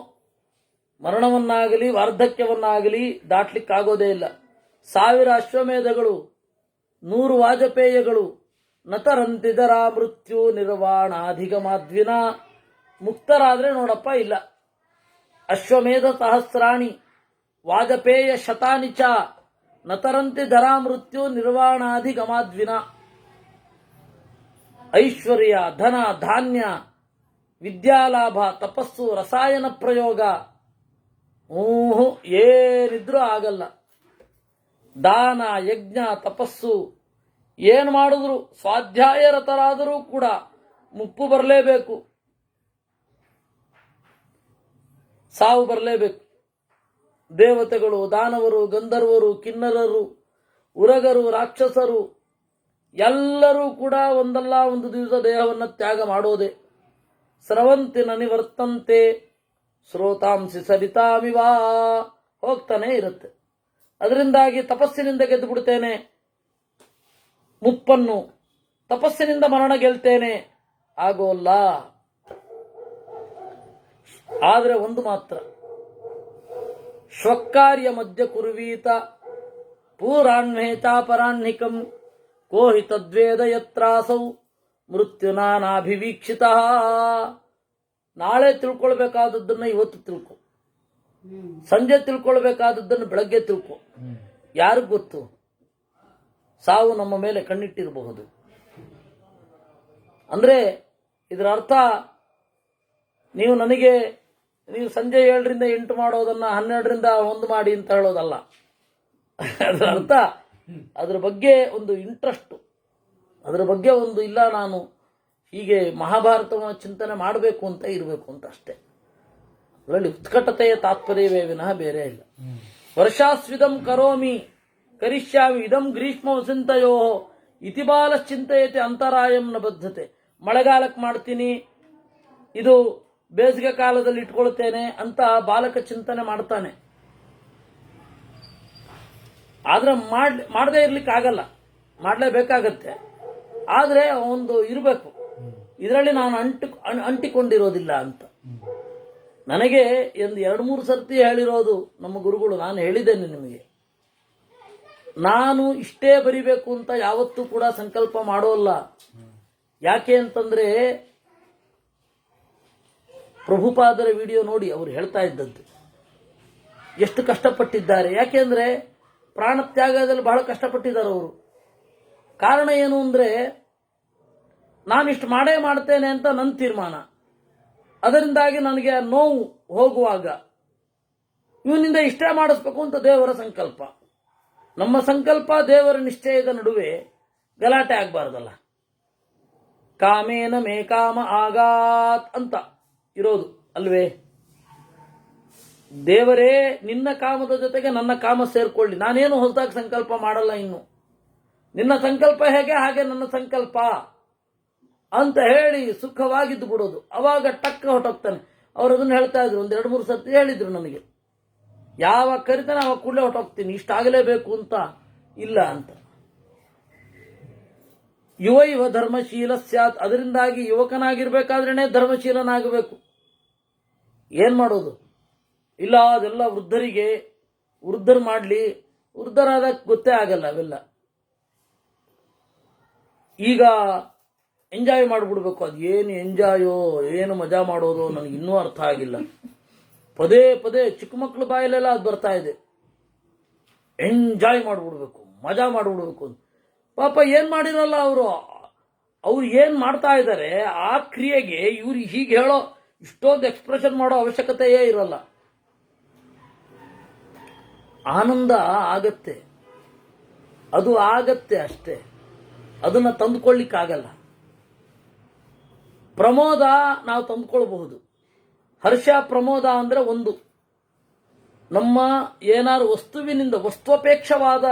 ಮರಣವನ್ನಾಗಲಿ ವಾರ್ಧಕ್ಯವನ್ನಾಗಲಿ ದಾಟ್ಲಿಕ್ಕಾಗೋದೇ ಇಲ್ಲ. 1000 ಅಶ್ವಮೇಧಗಳು, 100 ವಾಜಪೇಯಗಳು, ನತರಂತಿದರ ಮೃತ್ಯು ನಿರ್ವಾಣಾಧಿಗಮಾದ್ವಿನ. ಮುಕ್ತರಾದ್ರೆ ನೋಡಪ್ಪ ಇಲ್ಲ. ಅಶ್ವಮೇಧ ಸಹಸ್ರಾಣಿ ವಾಜಪೇಯ ಶತಾನಿ ಚ ನತರಂತಿ ಧರಾ ಮೃತ್ಯು ನಿರ್ವಾಣಾಧಿಗಮಾದ್ವಿನ. ಐಶ್ವರ್ಯ, ಧನ, ಧಾನ್ಯ, ವಿದ್ಯಾಲಾಭ, ತಪಸ್ಸು, ರಸಾಯನ ಪ್ರಯೋಗ, ಏನಿದ್ರೂ ಆಗಲ್ಲ. ದಾನ, ಯಜ್ಞ, ತಪಸ್ಸು ಏನು ಮಾಡಿದ್ರು, ಸ್ವಾಧ್ಯಾಯರತರಾದರೂ ಕೂಡ ಮುಪ್ಪು ಬರಲೇಬೇಕು, ಸಾವು ಬರಲೇಬೇಕು. ದೇವತೆಗಳು, ದಾನವರು, ಗಂಧರ್ವರು, ಕಿನ್ನರರು, ಉರಗರು, ರಾಕ್ಷಸರು ಎಲ್ಲರೂ ಕೂಡ ಒಂದಲ್ಲ ಒಂದು ದಿವಸ ದೇಹವನ್ನು ತ್ಯಾಗ ಮಾಡೋದೆ. ಸ್ರವಂತಿ ನಿವರ್ತಂತೆ ಶ್ರೋತಾಂಸಿ ಸರಿತಾಮಿವಾ. ಹೋಗ್ತಾನೆ ಇರುತ್ತೆ. ಅದರಿಂದಾಗಿ ತಪಸ್ಸಿನಿಂದ ಗೆದ್ದು ಬಿಡ್ತೇನೆ ಮುಪ್ಪನ್ನು, ತಪಸ್ಸಿನಿಂದ ಮರಣ ಗೆಲ್ತೇನೆ ಆಗೋಲ್ಲ. ಆದರೆ ಒಂದು ಮಾತ್ರ, ಶ್ವಕ್ಕಾರ್ಯ ಮಧ್ಯ ಕುರ್ವೀತ ಪೂರಾಹ್ನೇತಾಪರಾಹ್ನಿಕಂ ಕೋಹಿ ತದ್ವೇದ ಯತ್ರಾಸೌ ಮೃತ್ಯುನಾನಾಭಿವೀಕ್ಷಿತ. ನಾಳೆ ತಿಳ್ಕೊಳ್ಬೇಕಾದದ್ದನ್ನು ಇವತ್ತು ತಿಳ್ಕೊ, ಸಂಜೆ ತಿಳ್ಕೊಳ್ಬೇಕಾದದ್ದನ್ನು ಬೆಳಗ್ಗೆ ತಿಳ್ಕೊ. ಯಾರಿಗ್ ಗೊತ್ತು, ಸಾವು ನಮ್ಮ ಮೇಲೆ ಕಣ್ಣಿಟ್ಟಿರಬಹುದು. ಅಂದ್ರೆ ಇದರ ಅರ್ಥ ನೀವು ಸಂಜೆ 7ರಿಂದ 8 ಮಾಡೋದನ್ನ 12ರಿಂದ 1 ಮಾಡಿ ಅಂತ ಹೇಳೋದಲ್ಲ. ಅದರ ಅರ್ಥ ಅದರ ಬಗ್ಗೆ ಒಂದು ಇಂಟ್ರೆಸ್ಟ್, ಅದರ ಬಗ್ಗೆ ಒಂದು ಇಲ್ಲ, ನಾನು ಹೀಗೆ ಮಹಾಭಾರತವನ್ನು ಚಿಂತನೆ ಮಾಡಬೇಕು ಅಂತ ಇರಬೇಕು ಅಂತ ಅಷ್ಟೇ. ಅದರಲ್ಲಿ ಉತ್ಕಟತೆಯ ತಾತ್ಪರ್ಯವೇ ವಿನಃ ಬೇರೆ ಇಲ್ಲ. ವರ್ಷಾಸ್ವಿದಂ ಕರೋಮಿ ಕರಿಷ್ಯಾಮಿ ಇದಂ ಗ್ರೀಷ್ಮ ವಸಂತಯೋ ಇತಿಬಾಲ ಚಿಂತೆಯತೆ ಅಂತರಾಯಂ ನ ಬದ್ಧತೆ. ಮಳೆಗಾಲಕ್ಕೆ ಮಾಡ್ತೀನಿ, ಇದು ಬೇಸಿಗೆ ಕಾಲದಲ್ಲಿ ಇಟ್ಕೊಳ್ತೇನೆ ಅಂತ ಬಾಲಕ ಚಿಂತನೆ ಮಾಡ್ತಾನೆ. ಆದ್ರೆ ಮಾಡದೇ ಇರ್ಲಿಕ್ಕೆ ಆಗಲ್ಲ, ಮಾಡಲೇಬೇಕಾಗತ್ತೆ. ಆದ್ರೆ ಒಂದು ಇರಬೇಕು, ಇದರಲ್ಲಿ ನಾನು ಅಂಟಿಕೊಂಡಿರೋದಿಲ್ಲ ಅಂತ. ನನಗೆ ಒಂದು 2-3 ಸರ್ತಿ ಹೇಳಿರೋದು ನಮ್ಮ ಗುರುಗಳು. ನಾನು ಹೇಳಿದ್ದೇನೆ ನಿಮಗೆ, ನಾನು ಇಷ್ಟೇ ಬರಿಬೇಕು ಅಂತ ಯಾವತ್ತೂ ಕೂಡ ಸಂಕಲ್ಪ ಮಾಡೋಲ್ಲ. ಯಾಕೆ ಅಂತಂದ್ರೆ ಪ್ರಭುಪಾದರ ವಿಡಿಯೋ ನೋಡಿ ಅವರು ಹೇಳ್ತಾ ಇದ್ದದ್ದು ಎಷ್ಟು ಕಷ್ಟಪಟ್ಟಿದ್ದಾರೆ. ಯಾಕೆಂದ್ರೆ ಪ್ರಾಣತ್ಯಾಗದಲ್ಲಿ ಬಹಳ ಕಷ್ಟಪಟ್ಟಿದ್ದಾರೆ ಅವರು. ಕಾರಣ ಏನು ಅಂದ್ರೆ, ನಾನಿಷ್ಟು ಮಾಡೇ ಮಾಡ್ತೇನೆ ಅಂತ ನನ್ನ ತೀರ್ಮಾನ. ಅದರಿಂದಾಗಿ ನನಗೆ ನೋವು ಹೋಗುವಾಗ ಇವನಿಂದ ಇಷ್ಟೇ ಮಾಡಿಸ್ಬೇಕು ಅಂತ ದೇವರ ಸಂಕಲ್ಪ. ನಮ್ಮ ಸಂಕಲ್ಪ ದೇವರ ನಿಶ್ಚಯದ ನಡುವೆ ಗಲಾಟೆ ಆಗಬಾರ್ದಲ್ಲ. ಕಾಮೇನ ಮೇ ಕಾಮ ಆಗಾತ್ ಅಂತ ಇರೋದು ಅಲ್ವೇ? ದೇವರೇ ನಿನ್ನ ಕಾಮದ ಜೊತೆಗೆ ನನ್ನ ಕಾಮ ಸೇರ್ಕೊಳ್ಳಿ, ನಾನೇನು ಹೊಸದಾಗಿ ಸಂಕಲ್ಪ ಮಾಡಲ್ಲ, ಇನ್ನು ನಿನ್ನ ಸಂಕಲ್ಪ ಹೇಗೆ ಹಾಗೆ ನನ್ನ ಸಂಕಲ್ಪ ಅಂತ ಹೇಳಿ ಸುಖವಾಗಿದ್ದು ಬಿಡೋದು. ಅವಾಗ ಟಕ್ಕ ಹೊಟ್ಟೋಗ್ತಾನೆ. ಅವರು ಅದನ್ನು ಹೇಳ್ತಾ ಇದ್ರು, ಒಂದು 2-3 ಸರ್ತಿ ಹೇಳಿದ್ರು ನನಗೆ, ಯಾವಾಗ ಕರಿತಾನೆ ಅವಾಗ ಕೂಡಲೇ ಹೊಟ್ಟೋಗ್ತೀನಿ, ಇಷ್ಟಾಗಲೇಬೇಕು ಅಂತ ಇಲ್ಲ ಅಂತ. ಯುವ ಇವ ಧರ್ಮಶೀಲ ಸ್ಯಾತ್, ಅದರಿಂದಾಗಿ ಯುವಕನಾಗಿರ್ಬೇಕಾದ್ರೇನೆ ಧರ್ಮಶೀಲನಾಗಬೇಕು. ಏನ್ ಮಾಡೋದು? ಇಲ್ಲ, ಅದೆಲ್ಲ ವೃದ್ಧರು ಮಾಡಲಿ, ವೃದ್ಧರಾದಾಗ ಗೊತ್ತೇ ಆಗಲ್ಲ ಅವೆಲ್ಲ. ಈಗ ಎಂಜಾಯ್ ಮಾಡಿಬಿಡ್ಬೇಕು. ಅದು ಏನು ಎಂಜಾಯೋ, ಏನು ಮಜಾ ಮಾಡೋದು ನನಗೆ ಇನ್ನೂ ಅರ್ಥ ಆಗಿಲ್ಲ. ಪದೇ ಪದೇ ಚಿಕ್ಕ ಮಕ್ಕಳ ಬಾಯಲ್ಲೆಲ್ಲ ಅದು ಬರ್ತಾ ಇದೆ, ಎಂಜಾಯ್ ಮಾಡಿಬಿಡ್ಬೇಕು, ಮಜಾ ಮಾಡಿಬಿಡ್ಬೇಕು ಅಂತ. ಪಾಪ ಏನ್ ಮಾಡಿರಲ್ಲ ಅವ್ರು ಏನ್ ಮಾಡ್ತಾ ಇದ್ದಾರೆ ಆ ಕ್ರಿಯೆಗೆ ಇವ್ರು ಹೀಗೆ ಹೇಳೋ ಇಷ್ಟೊಂದು ಎಕ್ಸ್ಪ್ರೆಷನ್ ಮಾಡೋ ಅವಶ್ಯಕತೆಯೇ ಇರಲ್ಲ. ಆನಂದ ಆಗತ್ತೆ, ಅದು ಆಗತ್ತೆ ಅಷ್ಟೇ, ಅದನ್ನ ತಂದುಕೊಳ್ಳಿಕ್ಕಾಗಲ್ಲ. ಪ್ರಮೋದ ನಾವು ತಂದುಕೊಳ್ಬಹುದು. ಹರ್ಷ ಪ್ರಮೋದ ಅಂದ್ರೆ ಒಂದು, ನಮ್ಮ ಏನಾದ್ರು ವಸ್ತುವಿನಿಂದ ವಸ್ತುಪೇಕ್ಷವಾದ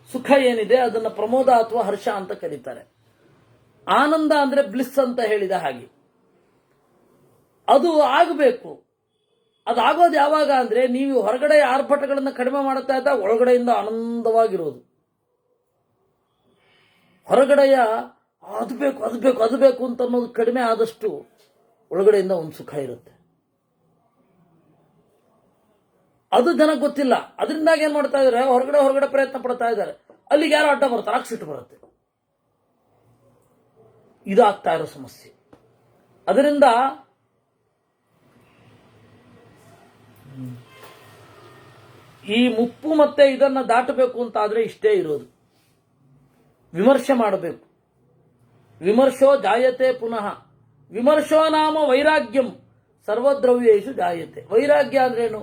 ಸುಖ ಏನಿದೆ ಅದನ್ನ ಪ್ರಮೋದ ಅಥವಾ ಹರ್ಷ ಅಂತ ಕರೀತಾರೆ. ಆನಂದ ಅಂದ್ರೆ ಬ್ಲಿಸ್ ಅಂತ ಹೇಳಿದ ಹಾಗೆ ಅದು ಆಗಬೇಕು. ಅದಾಗೋದು ಯಾವಾಗ ಅಂದ್ರೆ ನೀವು ಹೊರಗಡೆ ಆರ್ಭಟಗಳನ್ನು ಕಡಿಮೆ ಮಾಡುತ್ತಾ ಇದ್ದಾಗ ಒಳಗಡೆಯಿಂದ ಆನಂದವಾಗಿರೋದು. ಹೊರಗಡೆಯ ಅದು ಬೇಕು ಅಂತ ಅನ್ನೋದು ಕಡಿಮೆ ಆದಷ್ಟು ಒಳಗಡೆಯಿಂದ ಒಂದು ಸುಖ ಇರುತ್ತೆ. ಅದು ಜನಕ್ಕೆ ಗೊತ್ತಿಲ್ಲ. ಅದರಿಂದಾಗಿ ಏನ್ ಮಾಡ್ತಾ ಇದಾರೆ, ಹೊರಗಡೆ ಪ್ರಯತ್ನ ಪಡ್ತಾ ಇದ್ದಾರೆ, ಅಲ್ಲಿಗೆ ಯಾರೋ ಅಡ್ಡ ಬರ್ತಾರೆ, ಸಿಟ್ಟು ಬರುತ್ತೆ. ಇದು ಆಗ್ತಾ ಇರೋ ಸಮಸ್ಯೆ. ಅದರಿಂದ ಈ ಮುಪ್ಪು ಮತ್ತೆ ಇದನ್ನ ದಾಟಬೇಕು ಅಂತ ಆದ್ರೆ ಇಷ್ಟೇ ಇರೋದು, ವಿಮರ್ಶೆ ಮಾಡಬೇಕು. ವಿಮರ್ಶೋ ಜಾಯತೆ ಪುನಃ, ವಿಮರ್ಶೋ ನಾಮ ವೈರಾಗ್ಯಂ ಸರ್ವದ್ರವ್ಯೇಶು ಜಾಯತೆ. ವೈರಾಗ್ಯ ಅಂದ್ರೇನು?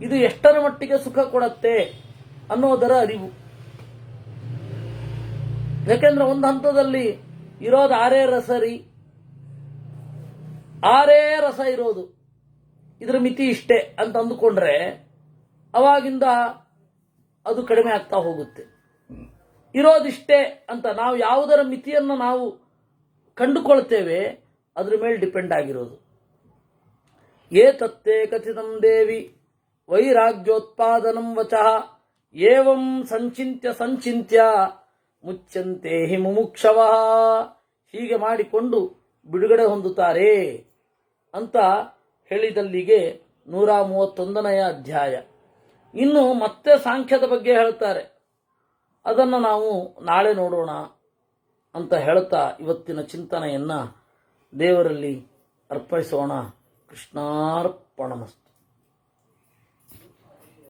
ಇದು ಎಷ್ಟರ ಮಟ್ಟಿಗೆ ಸುಖ ಕೊಡತ್ತೆ ಅನ್ನೋದರ ಅರಿವು. ಯಾಕೆಂದ್ರೆ ಒಂದು ಹಂತದಲ್ಲಿ ಇರೋದು 6 ರಸರಿ, 6 ರಸ ಇರೋದು, ಇದರ ಮಿತಿ ಇಷ್ಟೇ ಅಂತ ಅಂದುಕೊಂಡ್ರೆ ಅವಾಗಿಂದ ಅದು ಕಡಿಮೆ ಆಗ್ತಾ ಹೋಗುತ್ತೆ. ಇರೋದಿಷ್ಟೇ ಅಂತ ನಾವು ಯಾವುದರ ಮಿತಿಯನ್ನು ನಾವು ಕಂಡುಕೊಳ್ತೇವೆ ಅದ್ರ ಮೇಲೆ ಡಿಪೆಂಡ್ ಆಗಿರೋದು. ಏತತ್ತೇ ಕಥಿತಂ ದೇವಿ ವೈರಾಗ್ಯೋತ್ಪಾದನಂ ವಚಃ ಏವಂ ಸಂಚಿಂತ್ಯ ಮುಚ್ಚಂತೆ ಹಿ ಮುಮುಕ್ಷವಃ. ಹೀಗೆ ಮಾಡಿಕೊಂಡು ಬಿಡುಗಡೆ ಹೊಂದುತ್ತಾರೆ ಅಂತ ಹೇಳಿದಲ್ಲಿಗೆ 131ನೇ ಅಧ್ಯಾಯ. ಇನ್ನು ಮತ್ತೆ ಸಾಂಖ್ಯದ ಬಗ್ಗೆ ಹೇಳ್ತಾರೆ, ಅದನ್ನು ನಾವು ನಾಳೆ ನೋಡೋಣ ಅಂತ ಹೇಳ್ತಾ ಇವತ್ತಿನ ಚಿಂತನೆಯನ್ನ ದೇವರಲ್ಲಿ ಅರ್ಪಿಸೋಣ. ಕೃಷ್ಣಾರ್ಪಣಮಸ್ತು.